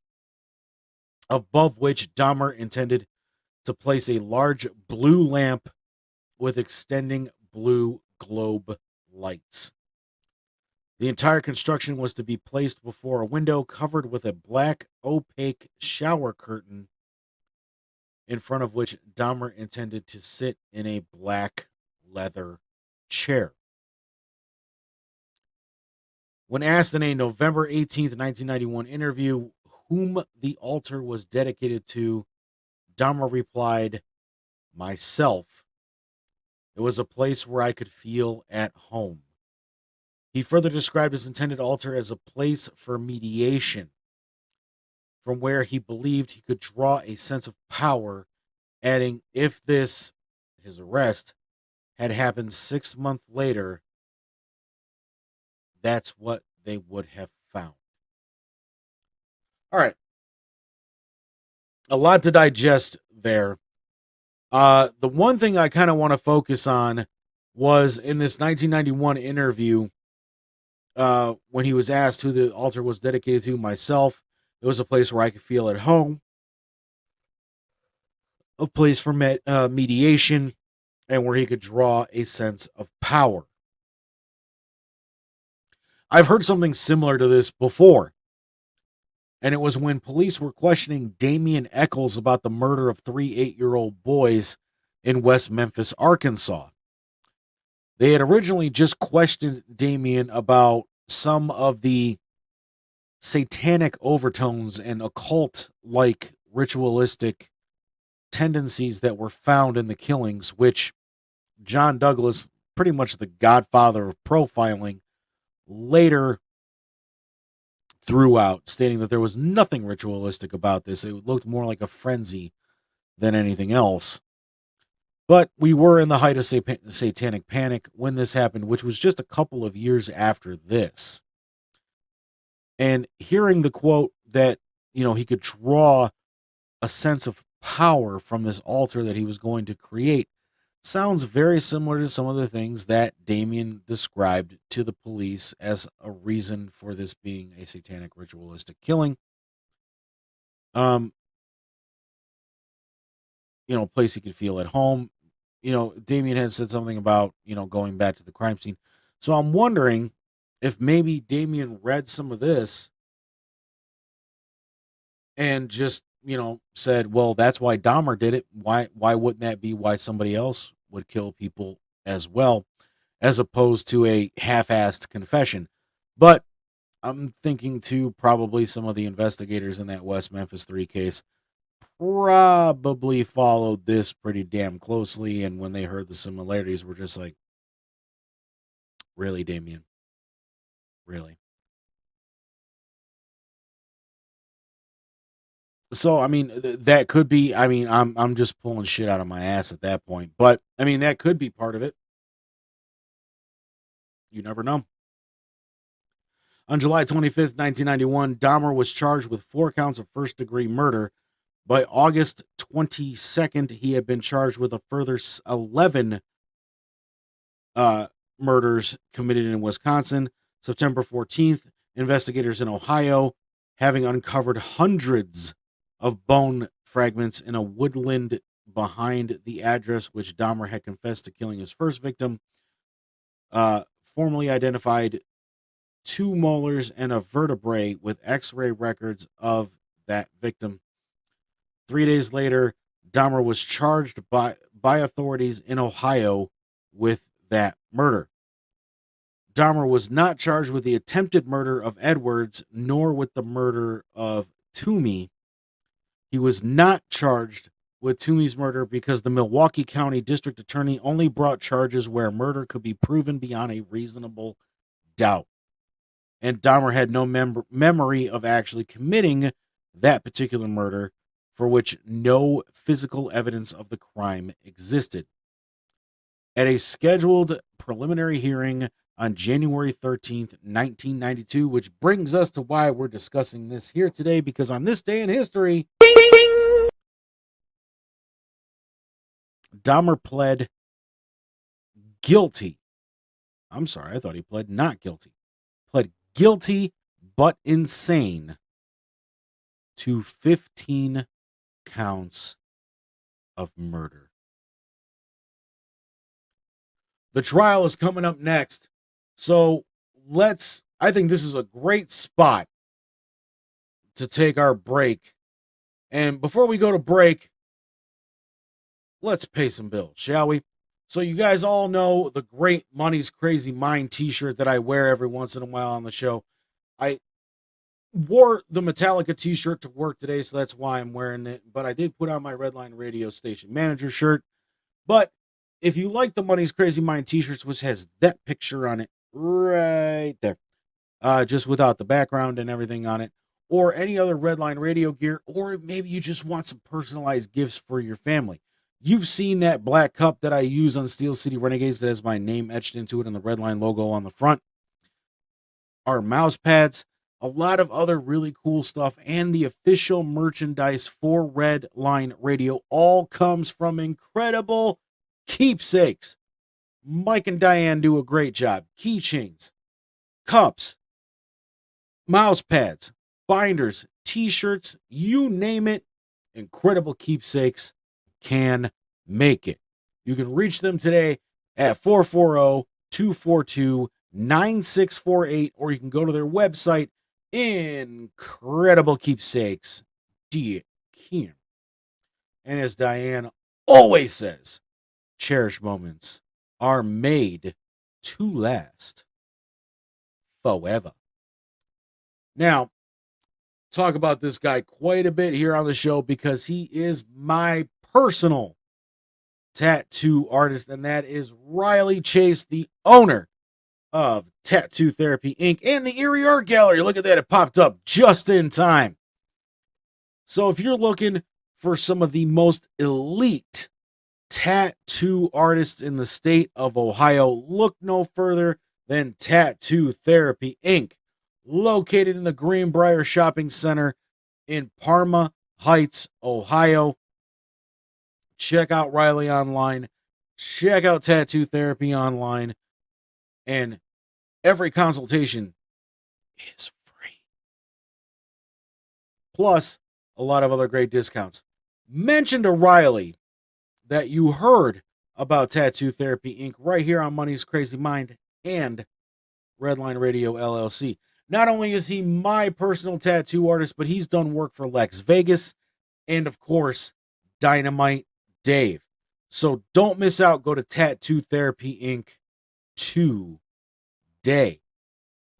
above which Dahmer intended to place a large blue lamp with extending blue globe lights. The entire construction was to be placed before a window covered with a black opaque shower curtain, in front of which Dahmer intended to sit in a black leather chair. When asked in a November 18th, 1991 interview whom the altar was dedicated to, Dahmer replied, myself. It was a place where I could feel at home. He further described his intended altar as a place for mediation, from where he believed he could draw a sense of power, adding, if this, his arrest, had happened 6 months later, that's what they would have found. All right. A lot to digest there. The one thing I kind of want to focus on was in this 1991 interview, when he was asked who the altar was dedicated to, myself. It was a place where I could feel at home, a place for mediation, and where he could draw a sense of power. I've heard something similar to this before, and it was when police were questioning Damian Eccles about the murder of 3 8-year-old boys in West Memphis, Arkansas. They had originally just questioned Damian about some of the satanic overtones and occult-like ritualistic tendencies that were found in the killings, which John Douglas, pretty much the godfather of profiling, later threw out, stating that there was nothing ritualistic about this. It looked more like a frenzy than anything else. But we were in the height of satanic panic when this happened, which was just a couple of years after this. And hearing the quote that, he could draw a sense of power from this altar that he was going to create sounds very similar to some of the things that Damien described to the police as a reason for this being a satanic ritualistic killing. A place he could feel at home. Damien had said something about, going back to the crime scene. So I'm wondering if maybe Damien read some of this and just, said, well, that's why Dahmer did it. Why wouldn't that be why somebody else would kill people as well, as opposed to a half-assed confession? But I'm thinking too, probably some of the investigators in that West Memphis 3 case probably followed this pretty damn closely, and when they heard the similarities, were just like, really, Damien? Really? So, I mean, that could be, I'm just pulling shit out of my ass at that point, but, that could be part of it. You never know. On July 25th, 1991, Dahmer was charged with 4 counts of first-degree murder. By August 22nd, he had been charged with a further 11 murders committed in Wisconsin. September 14th, investigators in Ohio, having uncovered hundreds of bone fragments in a woodland behind the address which Dahmer had confessed to killing his first victim, formally identified 2 molars and a vertebrae with x-ray records of that victim. 3 days later, Dahmer was charged by authorities in Ohio with that murder. Dahmer was not charged with the attempted murder of Edwards, nor with the murder of Toomey. He was not charged with Toomey's murder because the Milwaukee County District Attorney only brought charges where murder could be proven beyond a reasonable doubt. And Dahmer had no memory of actually committing that particular murder, for which no physical evidence of the crime existed. At a scheduled preliminary hearing on January 13th, 1992, which brings us to why we're discussing this here today, because on this day in history, Dahmer pled guilty. I'm sorry, I thought he pled not guilty. Pled guilty but insane to 15 counts of murder. The trial is coming up next. So I think this is a great spot to take our break. And before we go to break, let's pay some bills, shall we? So you guys all know the great Money's Crazy Mind t-shirt that I wear every once in a while on the show. I wore the Metallica t-shirt to work today, so that's why I'm wearing it. But I did put on my Redline Radio Station Manager shirt. But if you like the Money's Crazy Mind t-shirts, which has that picture on it right there, just without the background and everything on it, or any other Redline Radio gear, or maybe you just want some personalized gifts for your family. You've seen that black cup that I use on Steel City Renegades that has my name etched into it and the Redline logo on the front. Our mouse pads, a lot of other really cool stuff, and the official merchandise for Redline Radio all comes from incredible keepsakes. Mike and Diane do a great job. Keychains, cups, mouse pads, binders, t-shirts, you name it, incredible keepsakes can make it. You can reach them today at 440-242-9648, or you can go to their website, incrediblekeepsakes.com. And as Diane always says, cherished moments are made to last forever. Now, talk about this guy quite a bit here on the show because he is my personal tattoo artist, and that is Riley Chase, the owner of Tattoo Therapy Inc. and the Erie Art Gallery. Look at that, it popped up just in time. So if you're looking for some of the most elite tattoo artists in the state of Ohio, look no further than Tattoo Therapy Inc., located in the Greenbrier Shopping Center in Parma Heights, Ohio. Check out Riley online. Check out Tattoo Therapy online. And every consultation is free. Plus, a lot of other great discounts. Mention to Riley that you heard about Tattoo Therapy Inc. right here on Money's Crazy Mind and Redline Radio LLC. Not only is he my personal tattoo artist, but he's done work for Lex Vegas and, of course, Dynamite Dave. So don't miss out. Go to Tattoo Therapy Inc. today.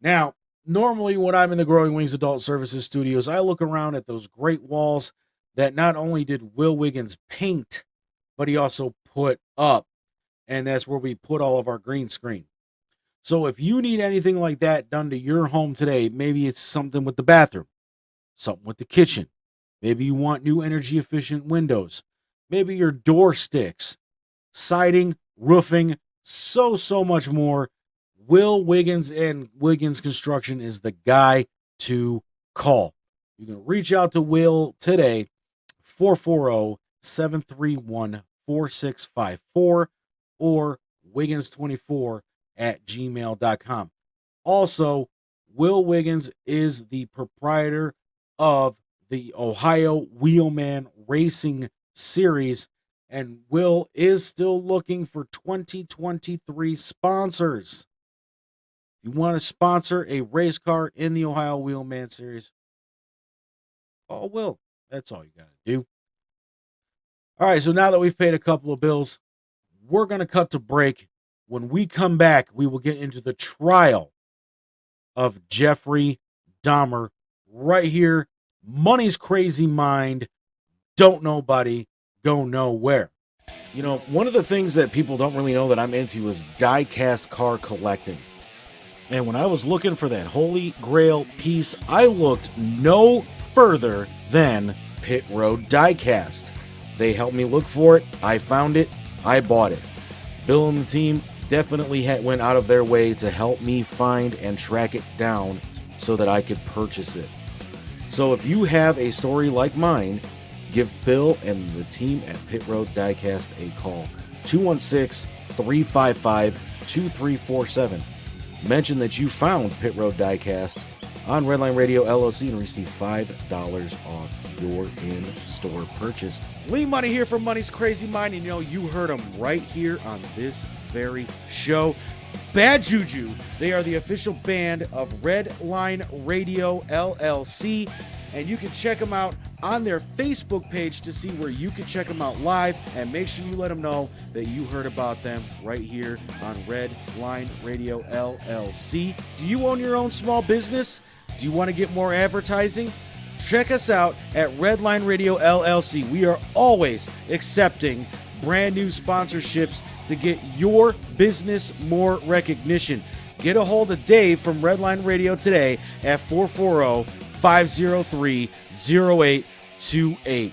Now, normally when I'm in the Growing Wings Adult Services studios, I look around at those great walls that not only did Will Wiggins paint, but he also put up. And that's where we put all of our green screen. So if you need anything like that done to your home today, maybe it's something with the bathroom, something with the kitchen. Maybe you want new energy efficient windows. Maybe your door sticks, siding, roofing, so much more. Will Wiggins and Wiggins Construction is the guy to call. You can reach out to Will today, 440-731-4654 or Wiggins24@gmail.com. Also, Will Wiggins is the proprietor of the Ohio Wheelman Racing Series, and Will is still looking for 2023 sponsors. If you want to sponsor a race car in the Ohio Wheelman Series, call Will. That's all you got to do. All right, so now that we've paid a couple of bills, we're going to cut to break. When we come back, we will get into the trial of Jeffrey Dahmer right here. Money's Crazy Mind. Don't nobody go nowhere. You know, one of the things that people don't really know that I'm into is die-cast car collecting. And when I was looking for that holy grail piece, I looked no further than Pit Road Diecast. They helped me look for it. I found it. I bought it. Bill and the team definitely went out of their way to help me find and track it down so that I could purchase it. So if you have a story like mine, give Bill and the team at Pit Road Diecast a call. 216-355-2347. Mention that you found Pit Road Diecast on Redline Radio LLC and receive $5 off your in-store purchase. Lee Money here from Money's Crazy Mind, and you know you heard them right here on this very show. Bad Juju, they are the official band of Redline Radio LLC, and you can check them out on their Facebook page to see where you can check them out live, and make sure you let them know that you heard about them right here on Redline Radio LLC. Do you own your own small business? Do you want to get more advertising? Check us out at Redline Radio LLC. We are always accepting brand new sponsorships to get your business more recognition. Get a hold of Dave from Redline Radio today at 440-503-0828.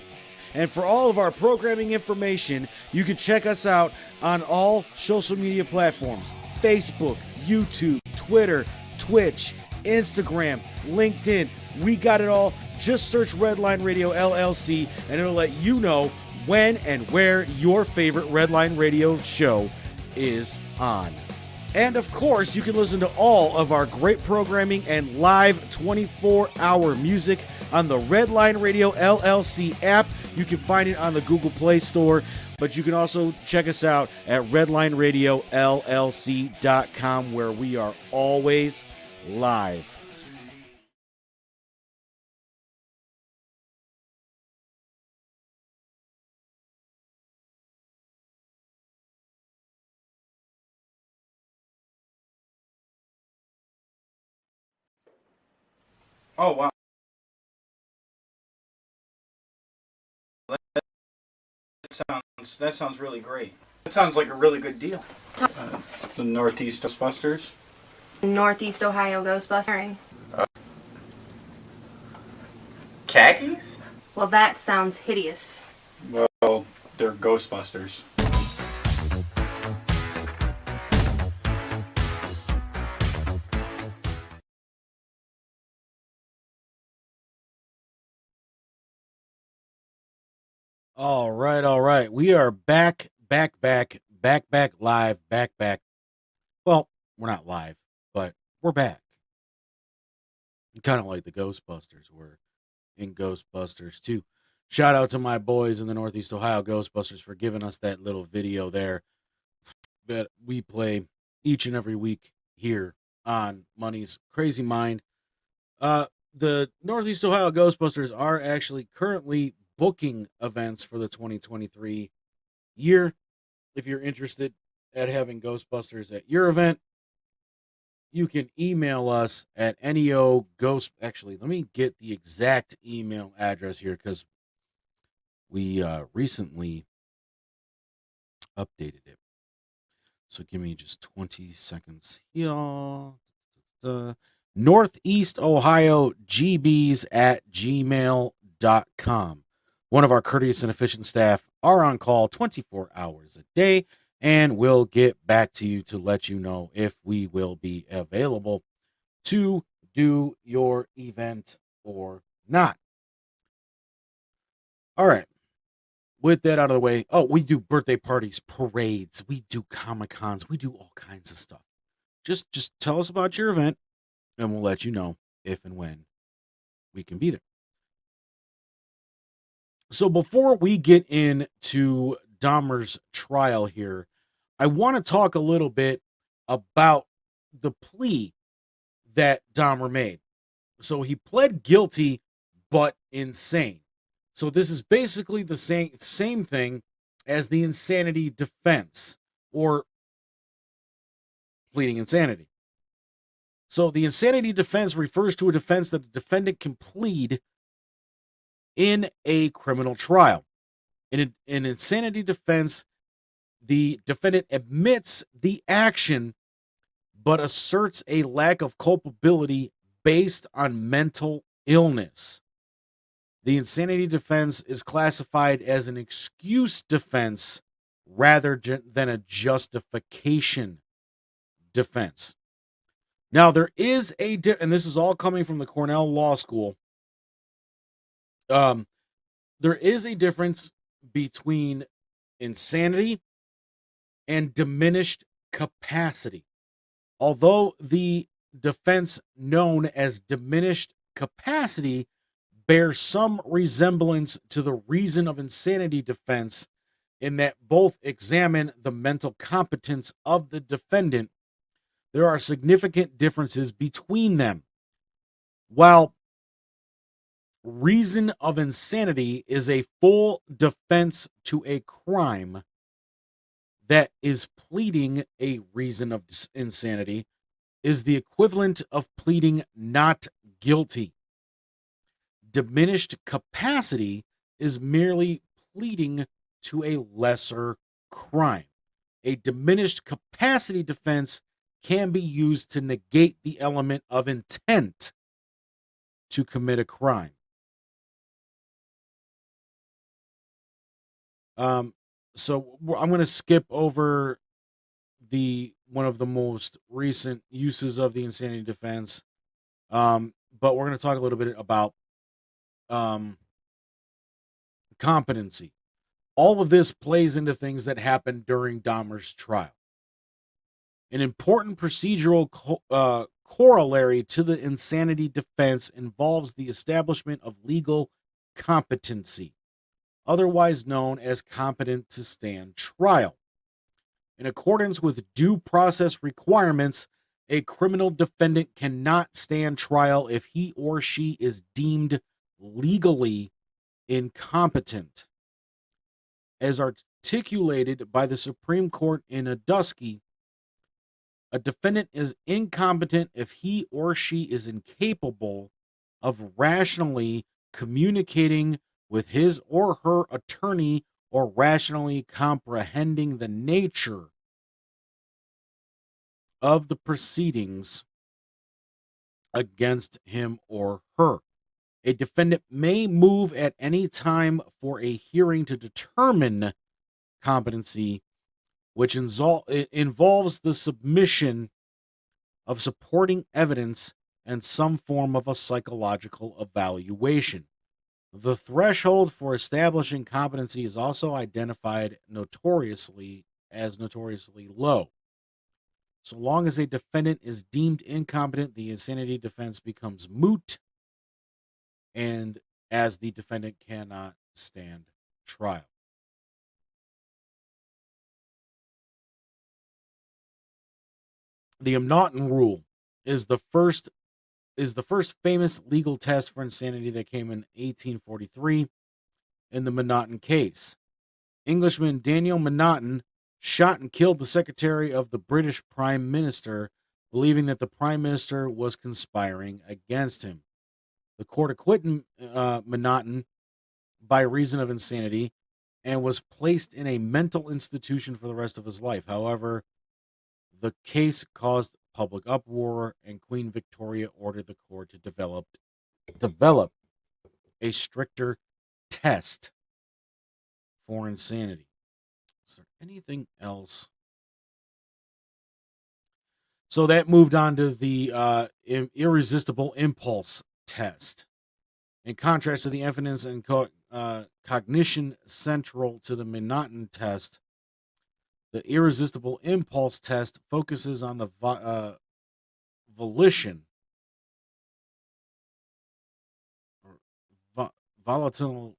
And for all of our programming information, you can check us out on all social media platforms: Facebook, YouTube, Twitter, Twitch, Instagram, LinkedIn. We got it all. Just search Redline Radio LLC and it'll let you know when and where your favorite Redline Radio show is on. And of course, you can listen to all of our great programming and live 24-hour music on the Redline Radio LLC app. You can find it on the Google Play Store, but you can also check us out at redlineradiolllc.com, where we are always live. Oh, wow. That sounds really great. That sounds like a really good deal. The Northeast Ghostbusters. Northeast Ohio Ghostbusters. Khakis? Well, that sounds hideous. Well, they're Ghostbusters. All right. We are back live, back. Well, we're not live, but we're back. Kind of like the Ghostbusters were in Ghostbusters 2. Shout out to my boys in the Northeast Ohio Ghostbusters for giving us that little video there that we play each and every week here on Money's Crazy Mind. The Northeast Ohio Ghostbusters are actually currently booking events for the 2023 year. If you're interested at having Ghostbusters at your event, you can email us at neoghost. Actually, let me get the exact email address here because we recently updated it. So give me just 20 seconds here. Northeast Ohio GBs at gmail.com. One of our courteous and efficient staff are on call 24 hours a day, and we'll get back to you to let you know if we will be available to do your event or not. All right. With that out of the way, we do birthday parties, parades, we do Comic-Cons, we do all kinds of stuff. Just tell us about your event, and we'll let you know if and when we can be there. So before we get into Dahmer's trial here, I want to talk a little bit about the plea that Dahmer made. So he pled guilty, but insane. So this is basically the same thing as the insanity defense, or pleading insanity. So the insanity defense refers to a defense that the defendant can plead in a criminal trial. In an insanity defense, the defendant admits the action but asserts a lack of culpability based on mental illness. The insanity defense is classified as an excuse defense rather than a justification defense. Now, there is and this is all coming from the Cornell Law School. There is a difference between insanity and diminished capacity. Although the defense known as diminished capacity bears some resemblance to the reason of insanity defense in that both examine the mental competence of the defendant, there are significant differences between them. While reason of insanity is a full defense to a crime that is pleading a reason of insanity is the equivalent of pleading not guilty. Diminished capacity is merely pleading to a lesser crime. A diminished capacity defense can be used to negate the element of intent to commit a crime. So I'm going to skip over one of the most recent uses of the insanity defense, but we're going to talk a little bit about competency. All of this plays into things that happened during Dahmer's trial. An important procedural corollary to the insanity defense involves the establishment of legal competency, otherwise known as competent to stand trial. In accordance with due process requirements, a criminal defendant cannot stand trial if he or she is deemed legally incompetent. As articulated by the Supreme Court in Adusky, a defendant is incompetent if he or she is incapable of rationally communicating with his or her attorney or rationally comprehending the nature of the proceedings against him or her. A defendant may move at any time for a hearing to determine competency, which involves the submission of supporting evidence and some form of a psychological evaluation. The threshold for establishing competency is also identified notoriously low. So long as a defendant is deemed incompetent, the insanity defense becomes moot, and as the defendant cannot stand trial. The M'Naughton rule is the first famous legal test for insanity that came in 1843 in the M'Naughton case. Englishman Daniel M'Naughton shot and killed the secretary of the British Prime Minister, believing that the Prime Minister was conspiring against him. The court acquitted M'Naughton by reason of insanity and was placed in a mental institution for the rest of his life. However, the case caused public uproar, and Queen Victoria ordered the court to develop a stricter test for insanity. Is there anything else? So that moved on to the irresistible impulse test. In contrast to the evidence and cognition central to the M'Naughton test, the irresistible impulse test focuses on the volition, or volatile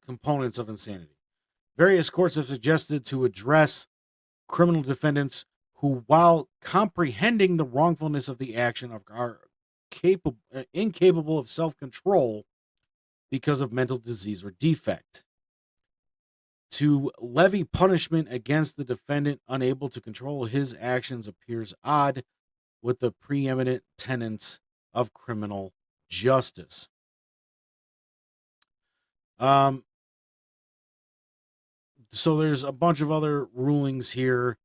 components of insanity. Various courts have suggested to address criminal defendants who, while comprehending the wrongfulness of the action, are incapable of self-control because of mental disease or defect. To levy punishment against the defendant unable to control his actions appears odd with the preeminent tenets of criminal justice. So there's a bunch of other rulings here,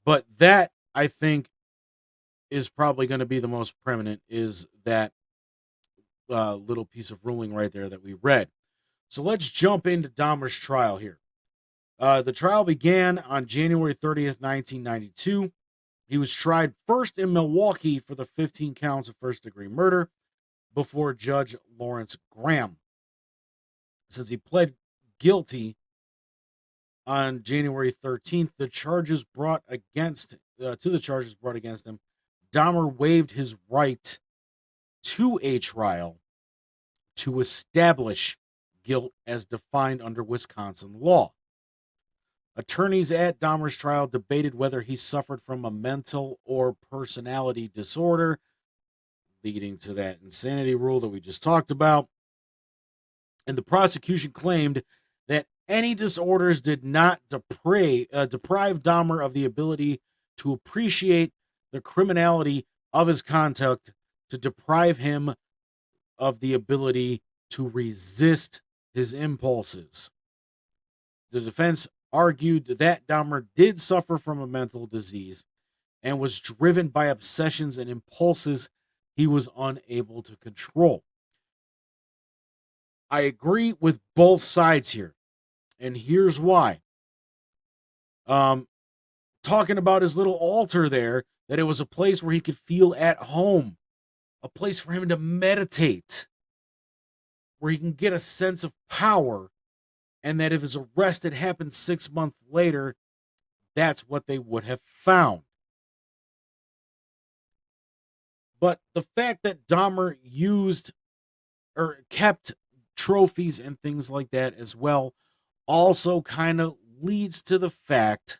but that, I think, is probably going to be the most prominent, is that little piece of ruling right there that we read. So let's jump into Dahmer's trial here. The trial began on January 30th, 1992. He was tried first in Milwaukee for the 15 counts of first-degree murder before Judge Lawrence Graham. Since he pled guilty on January 13th, to the charges brought against him, Dahmer waived his right to a trial to establish guilt as defined under Wisconsin law. Attorneys at Dahmer's trial debated whether he suffered from a mental or personality disorder, leading to that insanity rule that we just talked about. And the prosecution claimed that any disorders did not deprive Dahmer of the ability to appreciate the criminality of his conduct, to deprive him of the ability to resist his impulses. The defense argued that Dahmer did suffer from a mental disease and was driven by obsessions and impulses he was unable to control. I agree with both sides here, and here's why. Talking about his little altar there, that it was a place where he could feel at home, a place for him to meditate, where he can get a sense of power, and that if his arrest had happened 6 months later, that's what they would have found. But the fact that Dahmer used or kept trophies and things like that as well also kind of leads to the fact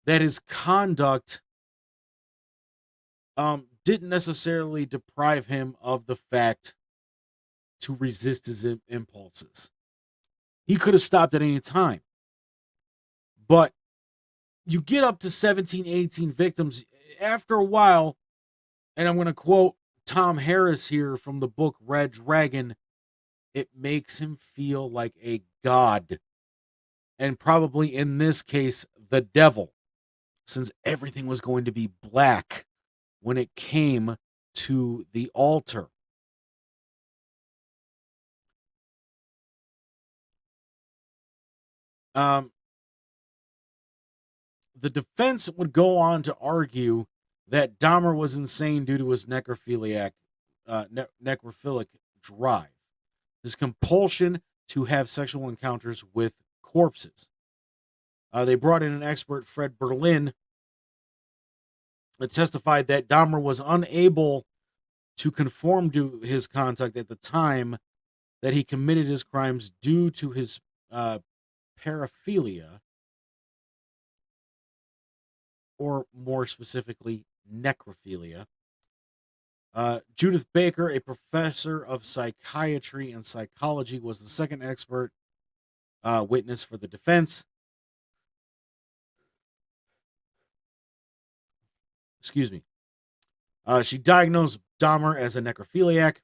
that his conduct didn't necessarily deprive him of the fact to resist his impulses. He could have stopped at any time. But you get up to 17, 18 victims. After a while, and I'm going to quote Tom Harris here from the book Red Dragon, it makes him feel like a god. And probably in this case, the devil, since everything was going to be black when it came to the altar. The defense would go on to argue that Dahmer was insane due to his necrophilic drive, his compulsion to have sexual encounters with corpses. They brought in an expert, Fred Berlin, that testified that Dahmer was unable to conform to his conduct at the time that he committed his crimes due to his paraphilia, or more specifically, necrophilia. Judith Baker, a professor of psychiatry and psychology, was the second expert witness for the defense. Excuse me. She diagnosed Dahmer as a necrophiliac,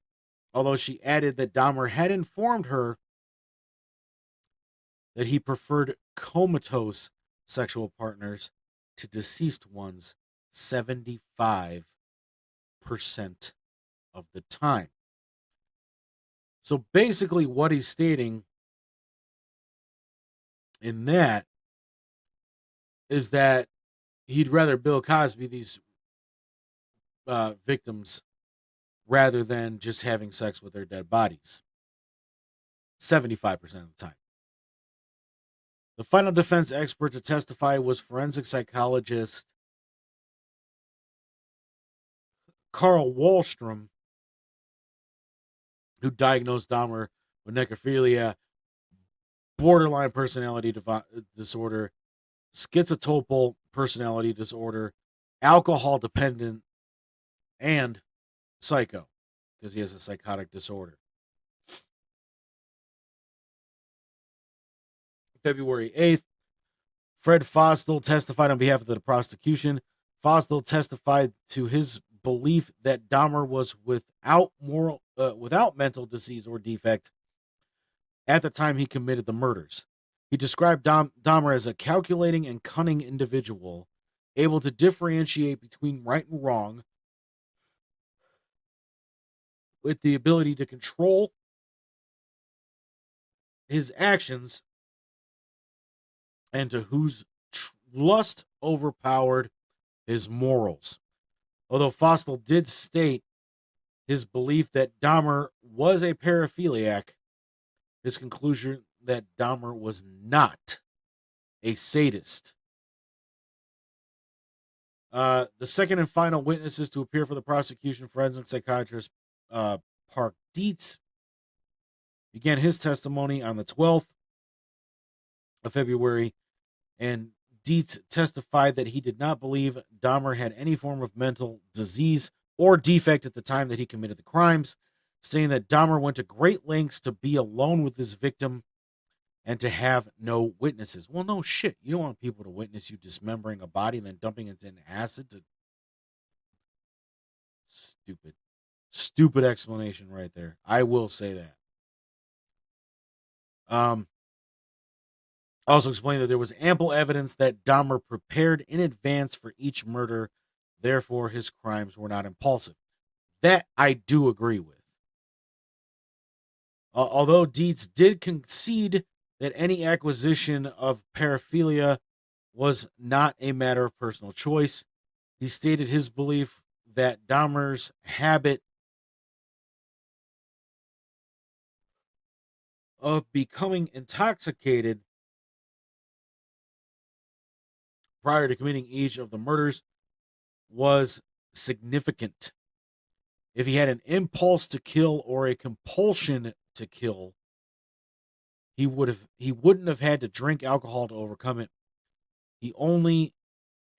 although she added that Dahmer had informed her that he preferred comatose sexual partners to deceased ones 75% of the time. So basically what he's stating in that is that he'd rather Bill Cosby these victims rather than just having sex with their dead bodies 75% of the time. The final defense expert to testify was forensic psychologist Carl Wallstrom, who diagnosed Dahmer with necrophilia, borderline personality disorder, schizotypal personality disorder, alcohol dependent, and psycho, because he has a psychotic disorder. February 8th, Fred Fostel testified on behalf of the prosecution. Fostel testified to his belief that Dahmer was without mental disease or defect at the time he committed the murders. He described Dahmer as a calculating and cunning individual, able to differentiate between right and wrong, with the ability to control his actions, and to whose lust overpowered his morals. Although Fostel did state his belief that Dahmer was a paraphiliac, his conclusion that Dahmer was not a sadist. The second and final witnesses to appear for the prosecution, forensic psychiatrist Park Dietz, began his testimony on the 12th of February, and Dietz testified that he did not believe Dahmer had any form of mental disease or defect at the time that he committed the crimes, saying that Dahmer went to great lengths to be alone with his victim and to have no witnesses. Well, no shit. You don't want people to witness you dismembering a body and then dumping it in acid to... Stupid explanation right there. I will say that. Also explained that there was ample evidence that Dahmer prepared in advance for each murder, therefore his crimes were not impulsive. That I do agree with. Although Dietz did concede that any acquisition of paraphilia was not a matter of personal choice, he stated his belief that Dahmer's habit of becoming intoxicated prior to committing each of the murders was significant. If he had an impulse to kill or a compulsion to kill, he wouldn't have had to drink alcohol to overcome it. He only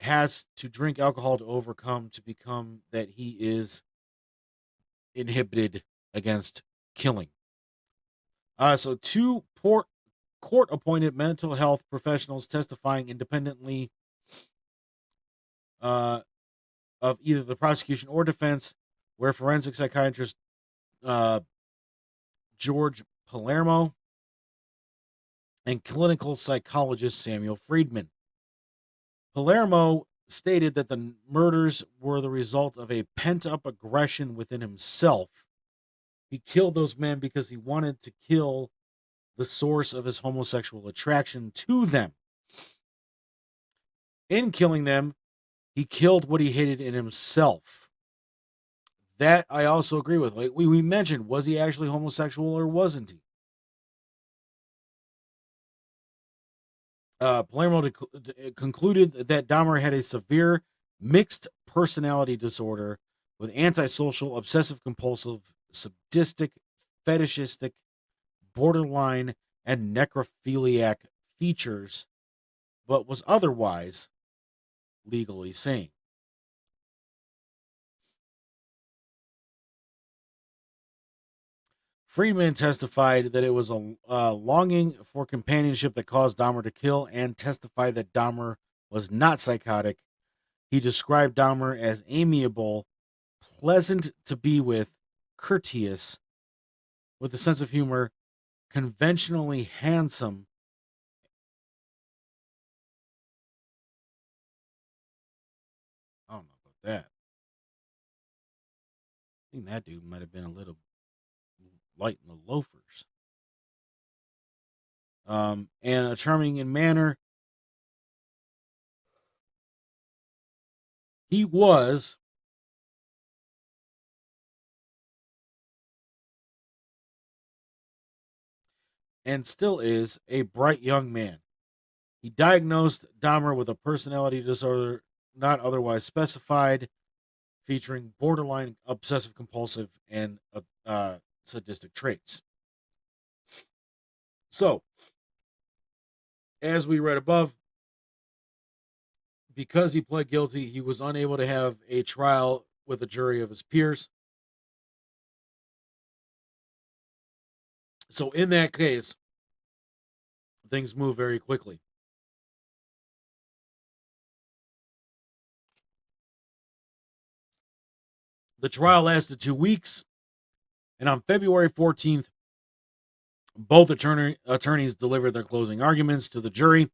has to drink alcohol to overcome to become that he is inhibited against killing. So two court-appointed mental health professionals testifying independently of either the prosecution or defense, where forensic psychiatrist George Palermo, and clinical psychologist Samuel Friedman. Palermo stated that the murders were the result of a pent-up aggression within himself. He killed those men because he wanted to kill the source of his homosexual attraction to them. In killing them, he killed what he hated in himself. That I also agree with. Like we mentioned, was he actually homosexual or wasn't he? Palermo concluded that Dahmer had a severe mixed personality disorder with antisocial, obsessive-compulsive, sadistic, fetishistic, borderline, and necrophiliac features, but was otherwise legally sane. Friedman testified that it was a longing for companionship that caused Dahmer to kill, and testified that Dahmer was not psychotic. He described Dahmer as amiable, pleasant to be with, courteous, with a sense of humor, conventionally handsome, I don't know about that. I think that dude might have been a little light in the loafers. And a charming in manner. He was and still is a bright young man. He diagnosed Dahmer with a personality disorder not otherwise specified, featuring borderline obsessive compulsive and sadistic traits. So, as we read above, because he pled guilty, he was unable to have a trial with a jury of his peers. So in that case, things move very quickly. The trial lasted 2 weeks, and on February 14th, both attorneys delivered their closing arguments to the jury.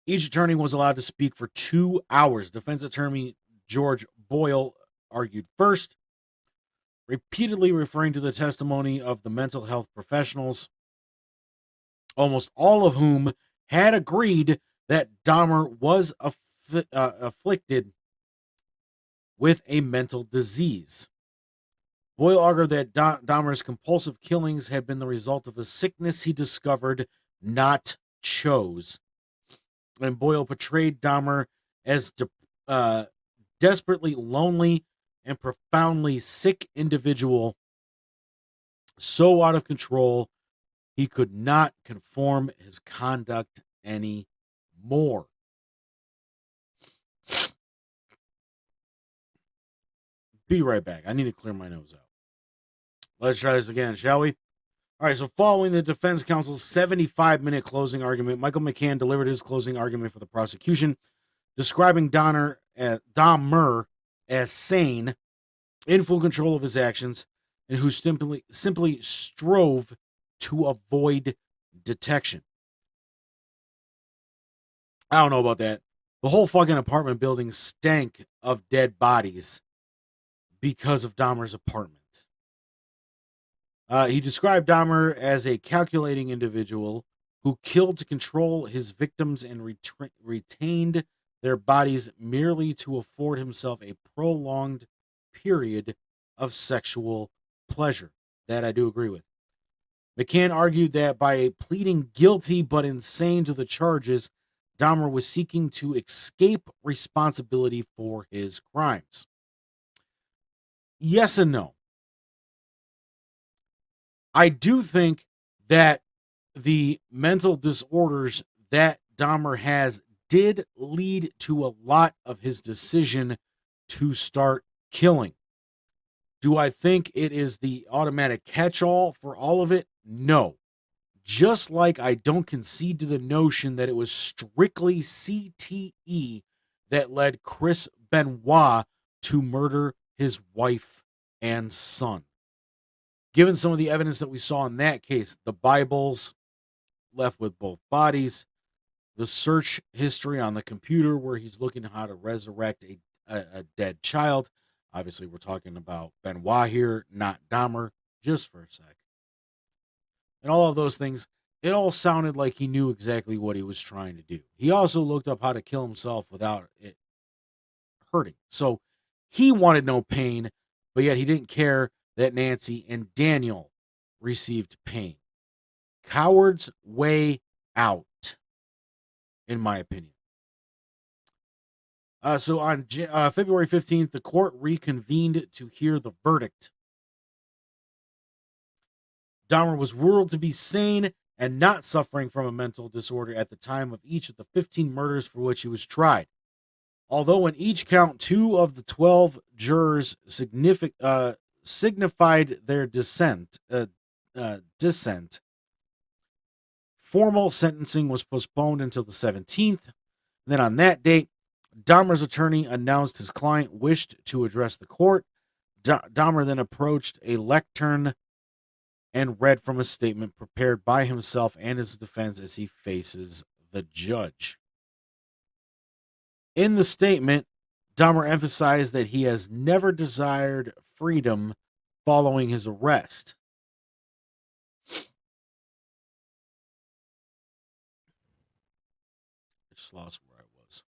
Each attorney was allowed to speak for 2 hours. Defense attorney George Boyle argued first, repeatedly referring to the testimony of the mental health professionals, almost all of whom had agreed that Dahmer was afflicted with a mental disease. Boyle argued that Dahmer's compulsive killings had been the result of a sickness he discovered, not chose. And Boyle portrayed Dahmer as desperately lonely and profoundly sick individual, so out of control he could not conform his conduct anymore. Be right back. I need to clear my nose out. Let's try this again, shall we? All right, so following the defense counsel's 75-minute closing argument, Michael McCann delivered his closing argument for the prosecution, describing Dahmer as sane, in full control of his actions, and who simply strove to avoid detection. I don't know about that. The whole fucking apartment building stank of dead bodies because of Dahmer's apartment. He described Dahmer as a calculating individual who killed to control his victims and retained their bodies merely to afford himself a prolonged period of sexual pleasure. That I do agree with. McCann argued that by pleading guilty but insane to the charges, Dahmer was seeking to escape responsibility for his crimes. Yes and no. I do think that the mental disorders that Dahmer has did lead to a lot of his decision to start killing. Do I think it is the automatic catch-all for all of it? No. Just like I don't concede to the notion that it was strictly CTE that led Chris Benoit to murder his wife and son. Given some of the evidence that we saw in that case, the Bibles left with both bodies, the search history on the computer where he's looking at how to resurrect a dead child. Obviously, we're talking about Benoit here, not Dahmer, just for a sec. And all of those things, it all sounded like he knew exactly what he was trying to do. He also looked up how to kill himself without it hurting. So he wanted no pain, but yet he didn't care that Nancy and Daniel received pain. Coward's way out, in my opinion. So on February 15th, the court reconvened to hear the verdict. Dahmer was ruled to be sane and not suffering from a mental disorder at the time of each of the 15 murders for which he was tried. Although in each count, 2 of the 12 jurors signified their dissent, formal sentencing was postponed until the 17th. And then on that date, Dahmer's attorney announced his client wished to address the court. Dahmer then approached a lectern and read from a statement prepared by himself and his defense as he faces the judge. In the statement, Dahmer emphasized that he has never desired freedom following his arrest. I just lost where I was.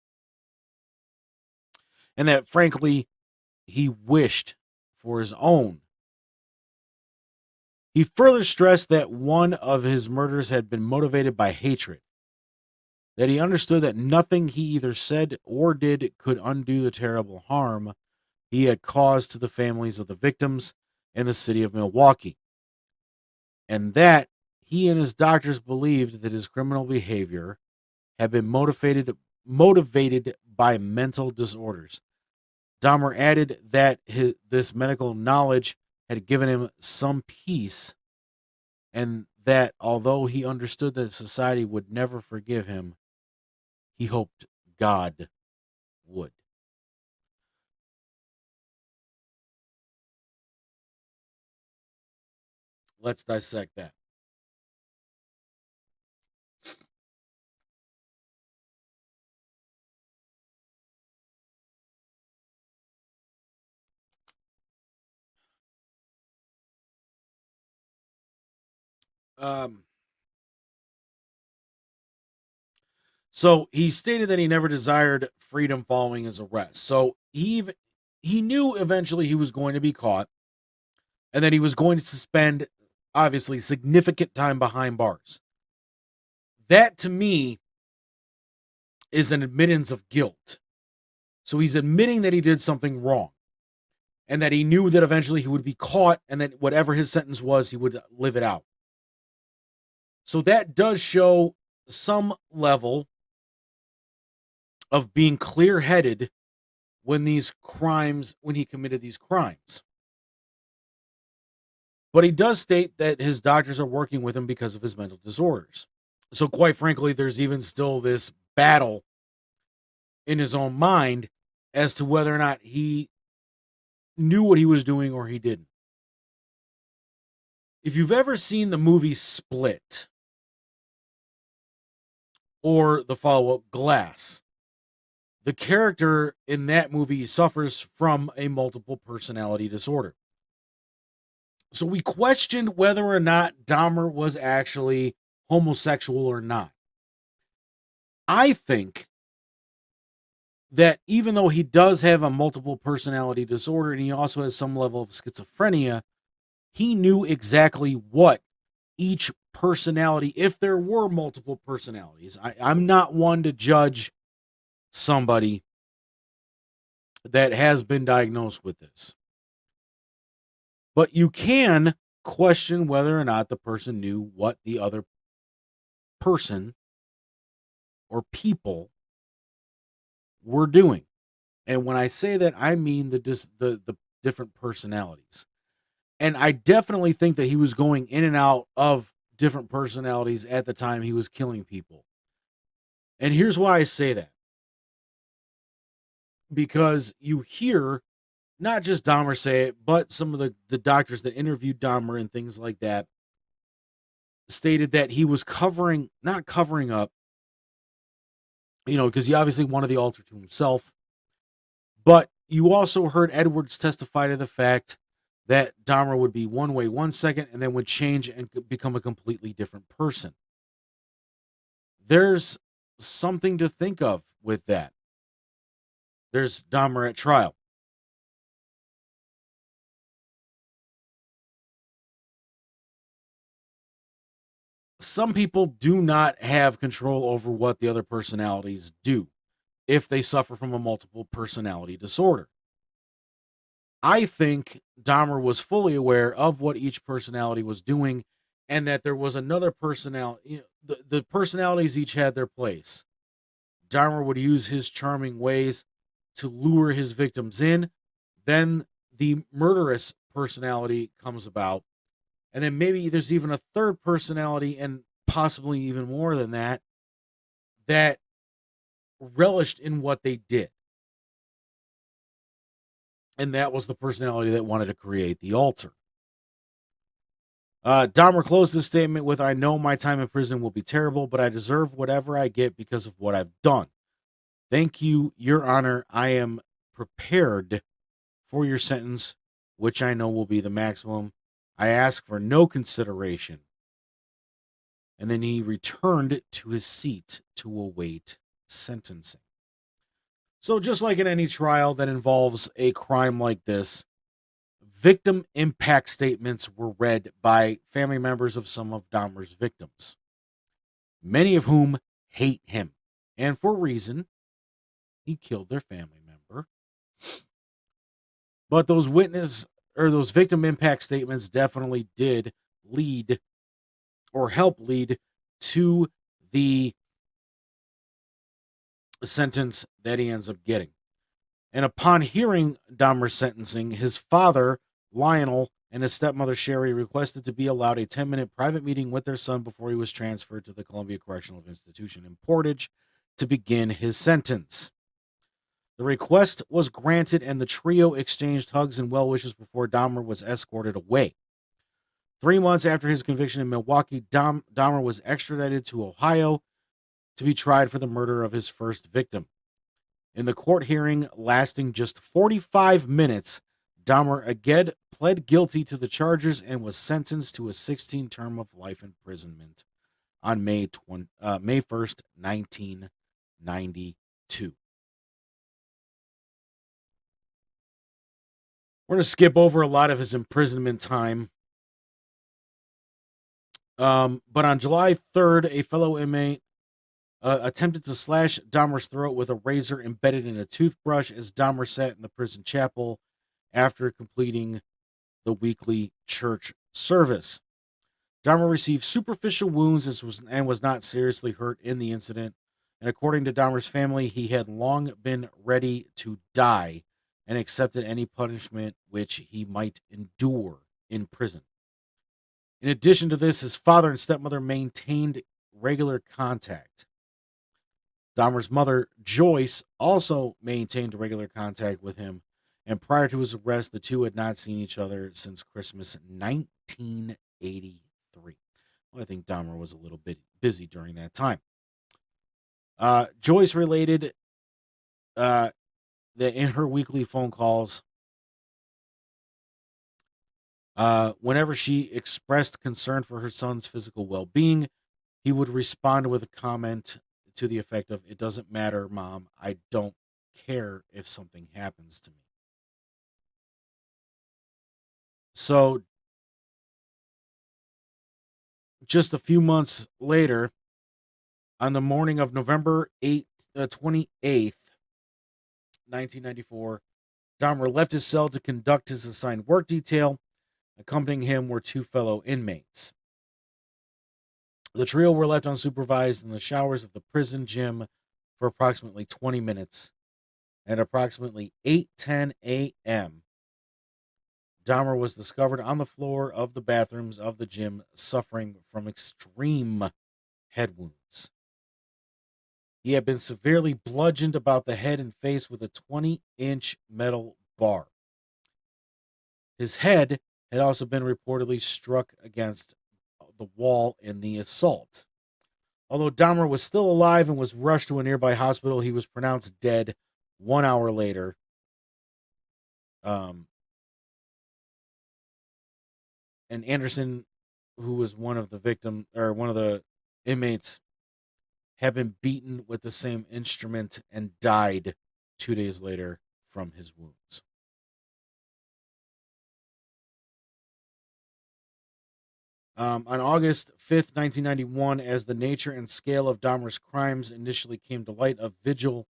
And that, frankly, he wished for his own. He further stressed that one of his murders had been motivated by hatred, that he understood that nothing he either said or did could undo the terrible harm he had caused to the families of the victims in the city of Milwaukee, and that he and his doctors believed that his criminal behavior had been motivated by mental disorders. Dahmer added that this medical knowledge had given him some peace, and that although he understood that society would never forgive him, he hoped God would. Let's dissect that. So he stated that he never desired freedom following his arrest. So he knew eventually he was going to be caught and that he was going to spend, obviously, significant time behind bars. That, to me, is an admittance of guilt. So he's admitting that he did something wrong and that he knew that eventually he would be caught and that whatever his sentence was, he would live it out. So that does show some level of being clear-headed when he committed these crimes. But he does state that his doctors are working with him because of his mental disorders. So quite frankly, there's even still this battle in his own mind as to whether or not he knew what he was doing or he didn't. If you've ever seen the movie Split or the follow-up Glass, the character in that movie suffers from a multiple personality disorder. So we questioned whether or not Dahmer was actually homosexual or not. I think that even though he does have a multiple personality disorder and he also has some level of schizophrenia, he knew exactly what each personality, if there were multiple personalities. I'm not one to judge somebody that has been diagnosed with this. But you can question whether or not the person knew what the other person or people were doing. And when I say that, I mean the different personalities. And I definitely think that he was going in and out of different personalities at the time he was killing people. And here's why I say that. Because you hear not just Dahmer say it, but some of the doctors that interviewed Dahmer and things like that stated that he was not covering up, because he obviously wanted the altar to himself. But you also heard Edwards testify to the fact that Dahmer would be one way 1 second and then would change and become a completely different person. There's something to think of with that. There's Dahmer at trial. Some people do not have control over what the other personalities do if they suffer from a multiple personality disorder. I think Dahmer was fully aware of what each personality was doing and that there was another personality. The personalities each had their place. Dahmer would use his charming ways to lure his victims in. Then the murderous personality comes about. And then maybe there's even a third personality, and possibly even more than that, that relished in what they did. And that was the personality that wanted to create the altar. Dahmer closed his statement with, "I know my time in prison will be terrible, but I deserve whatever I get because of what I've done. Thank you, Your Honor. I am prepared for your sentence, which I know will be the maximum. I ask for no consideration." And then he returned to his seat to await sentencing. So just like in any trial that involves a crime like this, victim impact statements were read by family members of some of Dahmer's victims, many of whom hate him, and for reason. He killed their family member. But those victim impact statements definitely did lead or help lead to the sentence that he ends up getting. And upon hearing Dahmer's sentencing, his father, Lionel, and his stepmother, Sherry, requested to be allowed a 10-minute private meeting with their son before he was transferred to the Columbia Correctional Institution in Portage to begin his sentence. The request was granted, and the trio exchanged hugs and well wishes before Dahmer was escorted away. 3 months after his conviction in Milwaukee, Dahmer was extradited to Ohio to be tried for the murder of his first victim. In the court hearing lasting just 45 minutes, Dahmer again pled guilty to the charges and was sentenced to a 16 term of life imprisonment on May 1st, 1992. We're going to skip over a lot of his imprisonment time. But on July 3rd, a fellow inmate attempted to slash Dahmer's throat with a razor embedded in a toothbrush as Dahmer sat in the prison chapel after completing the weekly church service. Dahmer received superficial wounds and was not seriously hurt in the incident. And according to Dahmer's family, he had long been ready to die and accepted any punishment which he might endure in prison. In addition to this, his father and stepmother maintained regular contact. Dahmer's mother, Joyce, also maintained regular contact with him, and prior to his arrest, the two had not seen each other since Christmas 1983. Well, I think Dahmer was a little bit busy during that time. Joyce related that in her weekly phone calls, whenever she expressed concern for her son's physical well-being, he would respond with a comment to the effect of, "It doesn't matter, Mom. I don't care if something happens to me." So, just a few months later, on the morning of November 28th, 1994, Dahmer left his cell to conduct his assigned work detail. Accompanying him were two fellow inmates. The trio were left unsupervised in the showers of the prison gym for approximately 20 minutes. At approximately 8:10 a.m., Dahmer was discovered on the floor of the bathrooms of the gym, suffering from extreme head wounds. He had been severely bludgeoned about the head and face with a 20-inch metal bar. His head had also been reportedly struck against the wall in the assault. Although Dahmer was still alive and was rushed to a nearby hospital, he was pronounced dead 1 hour later. And Anderson, who was one of the inmates, had been beaten with the same instrument and died 2 days later from his wounds. On August 5th, 1991, as the nature and scale of Dahmer's crimes initially came to light, a vigil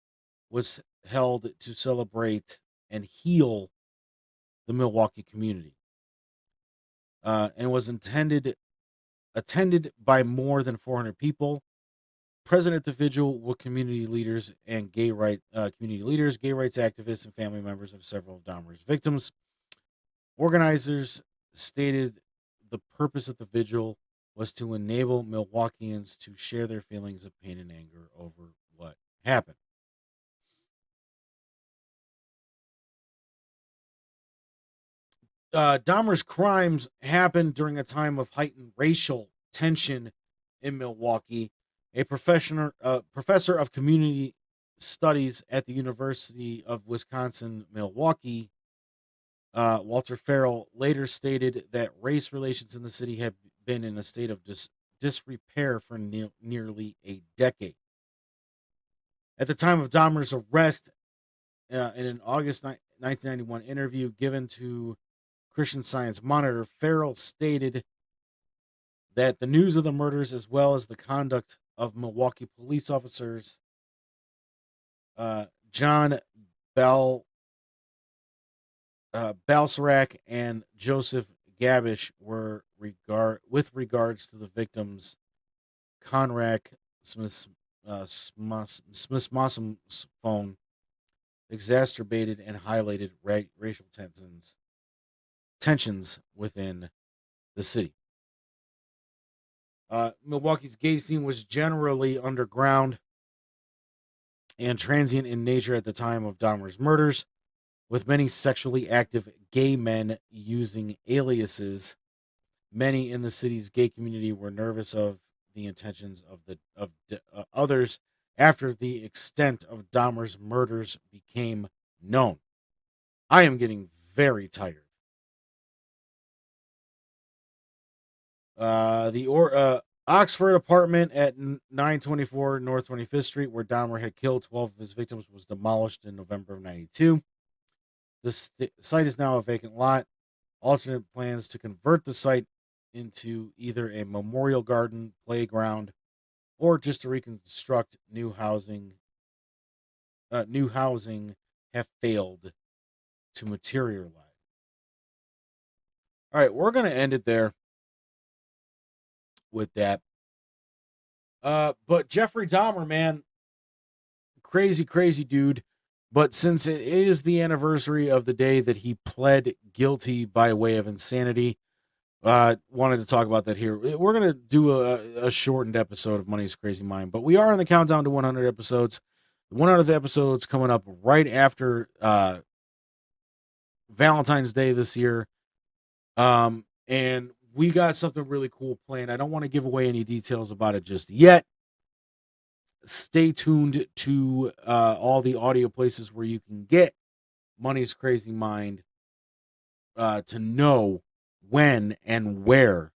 was held to celebrate and heal the Milwaukee community. And was attended by more than 400 people. Present at the vigil were community leaders, gay rights activists, and family members of several of Dahmer's victims. Organizers stated the purpose of the vigil was to enable Milwaukeeans to share their feelings of pain and anger over what happened. Dahmer's crimes happened during a time of heightened racial tension in Milwaukee. A professor of community studies at the University of Wisconsin-Milwaukee, Walter Farrell, later stated that race relations in the city have been in a state of disrepair for nearly a decade. At the time of Dahmer's arrest, in an August 1991 interview given to Christian Science Monitor, Farrell stated that the news of the murders, as well as the conduct of Milwaukee police officers John Balsarac and Joseph Gabish, were with regards to the victims, Conrad Smith's phone, exacerbated and highlighted racial tensions within the city. Milwaukee's gay scene was generally underground and transient in nature at the time of Dahmer's murders, with many sexually active gay men using aliases. Many in the city's gay community were nervous of the intentions of others after the extent of Dahmer's murders became known. I am getting very tired. The Oxford apartment at 924 North 25th Street, where Dahmer had killed 12 of his victims, was demolished in November of 92. The site is now a vacant lot. Alternate plans to convert the site into either a memorial garden, playground, or just to reconstruct new housing have failed to materialize. All right, we're going to end it there with that. But Jeffrey Dahmer, man, crazy dude. But since it is the anniversary of the day that he pled guilty by way of insanity, wanted to talk about that here. We're going to do a shortened episode of Money's Crazy Mind, but we are on the countdown to 100 episodes. The 100th episode's coming up right after Valentine's Day this year. And we got something really cool planned. I don't want to give away any details about it just yet. Stay tuned to all the audio places where you can get Money's Crazy Mind to know when and where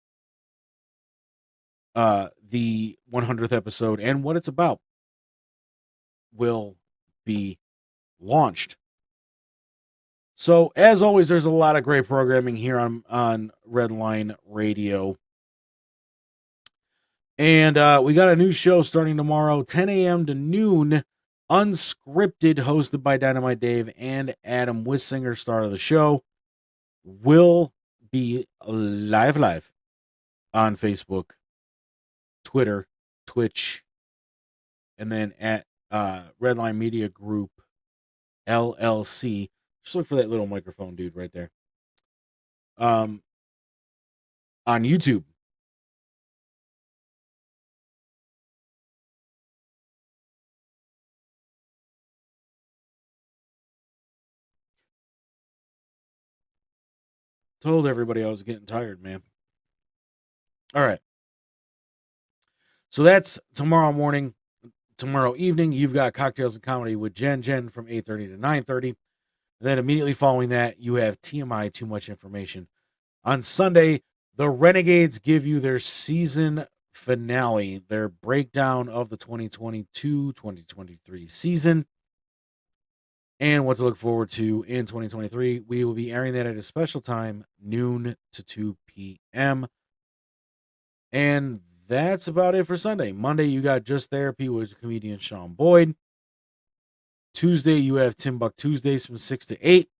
the 100th episode and what it's about will be launched. So, as always, there's a lot of great programming here on Redline Radio. And we got a new show starting tomorrow, 10 a.m. to noon, unscripted, hosted by Dynamite Dave and Adam Wissinger, star of the show. Will be live on Facebook, Twitter, Twitch, and then at Redline Media Group, LLC. Just look for that little microphone dude right there. On YouTube. Told everybody I was getting tired, man. All right. So that's tomorrow morning. Tomorrow evening, you've got Cocktails and Comedy with Jen from 8:30 to 9:30. And then immediately following that, you have TMI, Too Much Information. On Sunday, the Renegades give you their season finale, their breakdown of the 2022-2023 season, and what to look forward to in 2023. We will be airing that at a special time, noon to 2 p.m. And that's about it for Sunday. Monday, you got Just Therapy with comedian Sean Boyd. Tuesday, you have Timbuk Tuesdays from 6 to 8.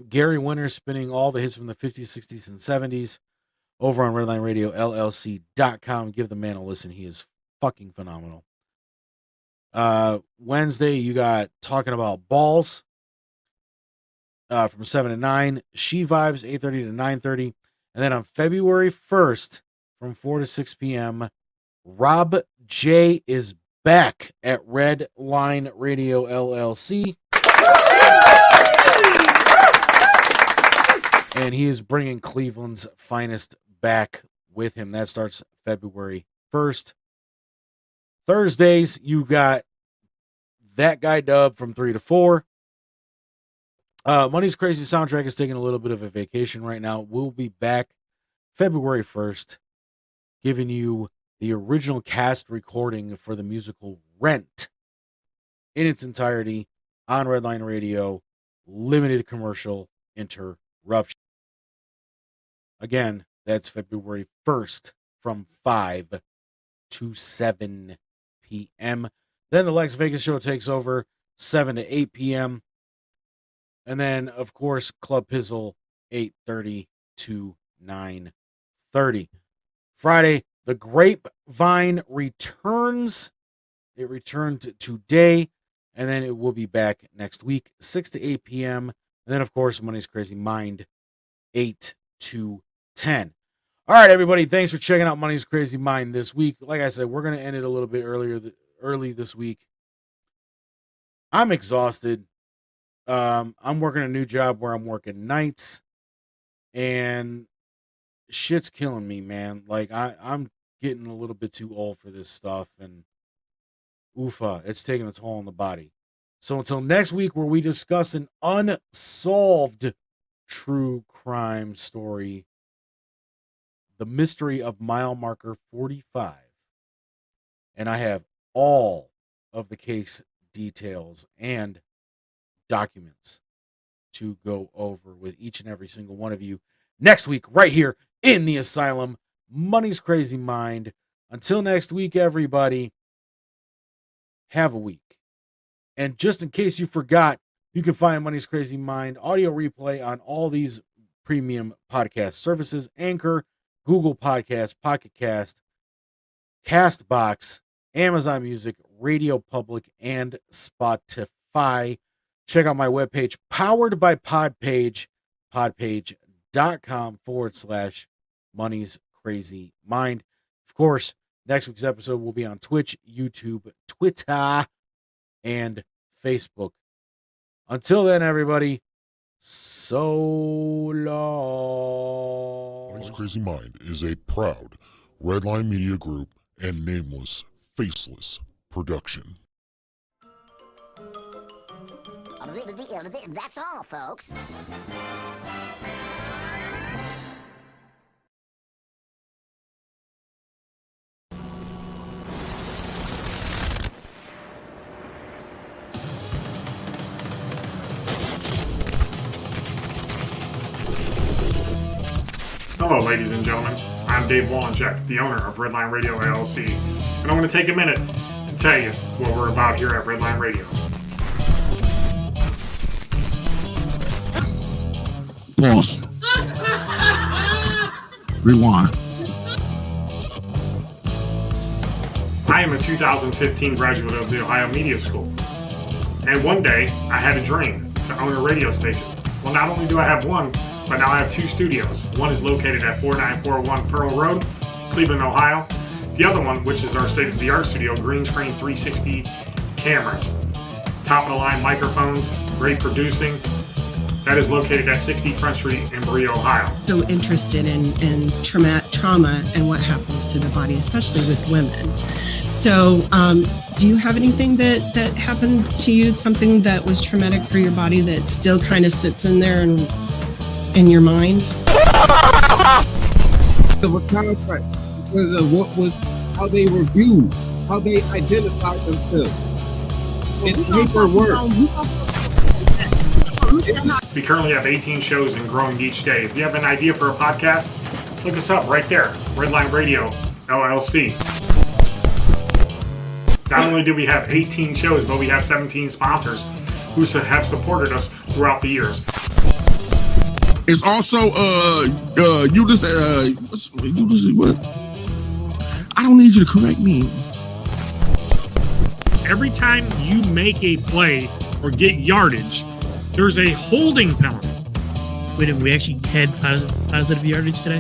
Gary Winter spinning all the hits from the 50s, 60s, and 70s over on RedlineRadioLLC.com. Give the man a listen. He is fucking phenomenal. Wednesday, you got Talking About Balls from 7 to 9. She Vibes, 8:30 to 9:30. And then on February 1st, from 4 to 6 p.m., Rob J is back at Red Line Radio LLC. And he is bringing Cleveland's finest back with him. That starts February 1st. Thursdays, you got That Guy Dub from 3 to 4. Money's Crazy Soundtrack is taking a little bit of a vacation right now. We'll be back February 1st, giving you the original cast recording for the musical Rent in its entirety on Redline Radio, limited commercial interruption. Again, that's February 1st from 5 to 7 p.m. Then the Lex Vegas show takes over 7 to 8 p.m. And then, of course, Club Pizzle 8:30 to 9:30. Friday, the Grapevine returns. It returned today, and then it will be back next week, 6 to 8 p.m. And then, of course, Money's Crazy Mind, 8 to 10. All right, everybody, thanks for checking out Money's Crazy Mind this week. Like I said, we're going to end it a little bit early this week. I'm exhausted. I'm working a new job where I'm working nights, and shit's killing me, man. Like, I'm getting a little bit too old for this stuff, and oofa, it's taking a toll on the body. So until next week, where we discuss an unsolved true crime story, The Mystery of Mile Marker 45, and I have all of the case details and documents to go over with each and every single one of you next week, right here in the Asylum, Money's Crazy Mind. Until next week, everybody, have a week. And just in case you forgot, you can find Money's Crazy Mind audio replay on all these premium podcast services: Anchor, Google Podcasts, Pocket Cast, Castbox, Amazon Music, Radio Public, and Spotify. Check out my webpage, powered by Podpage, podpage.com/Money's Crazy Mind. Of course, next week's episode will be on Twitch, YouTube, Twitter, and Facebook. Until then, everybody, so long. Money's Crazy Mind is a proud Redline Media Group and nameless, faceless production. That's all, folks. Hello, ladies and gentlemen. I'm Dave Wallencheck, the owner of Redline Radio LLC, and I want to take a minute to tell you what we're about here at Redline Radio. Pause. Rewind. I am a 2015 graduate of the Ohio Media School, and one day I had a dream to own a radio station. Well, not only do I have one, but now I have two studios. One is located at 4941 Pearl Road, Cleveland, Ohio. The other one, which is our state-of-the-art studio, green screen 360 cameras, top-of-the-line microphones, great producing, that is located at 60 Front Street in Berea, Ohio. So interested in trauma and what happens to the body, especially with women. So do you have anything that happened to you, something that was traumatic for your body that still kind of sits in there and in your mind? Of a contract because of how they were viewed, how they identified themselves. It's paperwork. We currently have 18 shows and growing each day. If you have an idea for a podcast, look us up right there, Redline Radio, LLC. Not only do we have 18 shows, but we have 17 sponsors who have supported us throughout the years. It's also what? I don't need you to correct me. Every time you make a play or get yardage, there's a holding penalty. Wait, we actually had positive yardage today?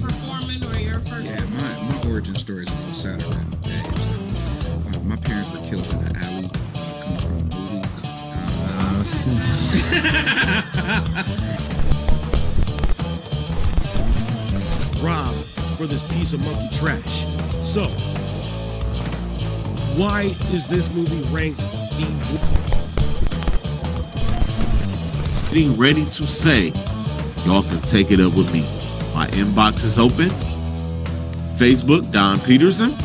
Performing or your first? Yeah, my origin story is a little sadder than Dave's. My parents were killed in an alley coming from a movie. Rob for this piece of monkey trash. So, why is this movie ranked the... Getting ready to say, y'all can take it up with me. My inbox is open. Facebook, Don Peterson.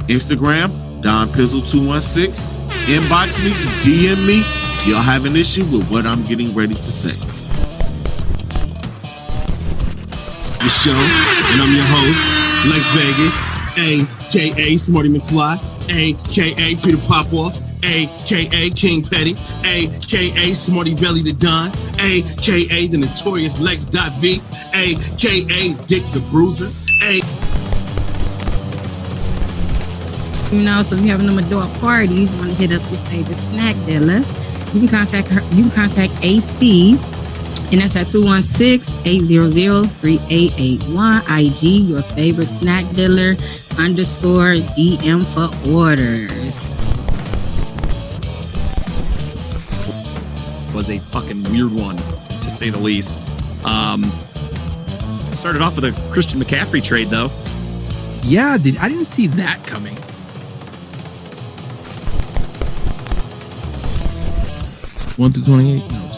Instagram, Don Pizzle 216. Inbox me, DM me. Y'all have an issue with what I'm getting ready to say. The show, and I'm your host, Lex Vegas, a.k.a. Smarty McFly, a.k.a. Peter Popoff, a.k.a. King Petty, a.k.a. Smarty Belly the Don, a.k.a. the notorious Lex.V, a.k.a. Dick the Bruiser, You know, so if you're having them adult parties, you want to hit up your favorite snack dealer, you can contact her. You can contact AC, and that's at 216-800-3881. IG, your favorite snack dealer, _DM for orders. Was a fucking weird one, to say the least. Started off with a Christian McCaffrey trade, though. Yeah, I didn't see that coming. 1 through 28? No,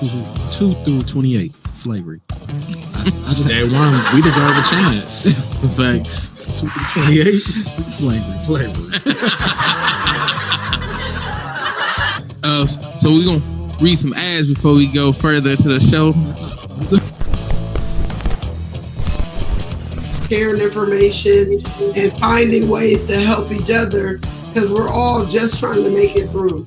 2 through 28. Slavery. I just had one. We deserve a chance. Facts. 2 through 28? Slavery. So we're going to read some ads before we go further to the show. Sharing information and finding ways to help each other because we're all just trying to make it through.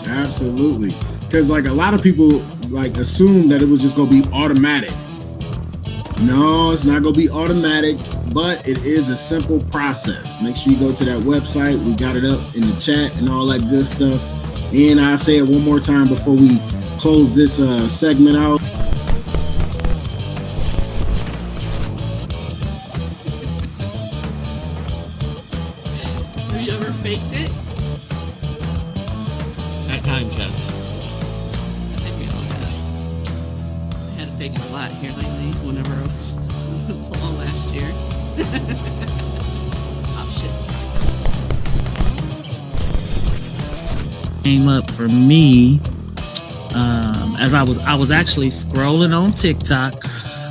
Absolutely. Because like a lot of people like assume that it was just going to be automatic. No, it's not going to be automatic, but it is a simple process. Make sure you go to that website. We got it up in the chat and all that good stuff. And I'll say it one more time before we close this segment out. Have you ever faked it? At times, yes. I think we all have. I had to fake it a lot here lately whenever I was all last year. Oh shit. Came up for me as I was actually scrolling on TikTok.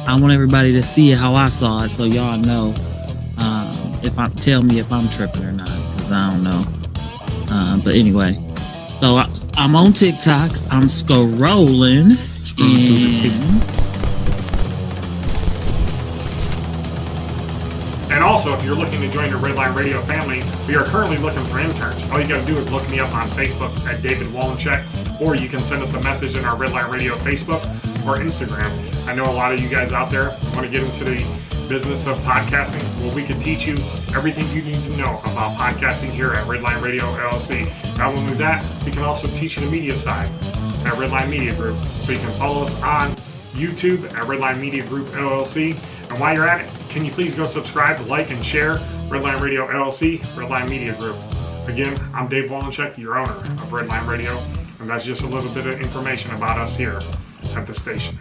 I want everybody to see how I saw it, so y'all know tell me if I'm tripping or not, because I don't know. But anyway, so I'm on TikTok. I'm scrolling And also, if you're looking to join the Redline Radio family, we are currently looking for interns. All you got to do is look me up on Facebook at David Wallencheck, or you can send us a message in our Redline Radio Facebook or Instagram. I know a lot of you guys out there want to get into the business of podcasting. Well, we can teach you everything you need to know about podcasting here at Redline Radio LLC. Not only that, we can also teach you the media side at Redline Media Group. So you can follow us on YouTube at Redline Media Group LLC. And while you're at it, can you please go subscribe, like, and share Redline Radio LLC, Redline Media Group. Again, I'm Dave Wallencheck, your owner of Redline Radio. And And that's just a little bit of information about us here at the station.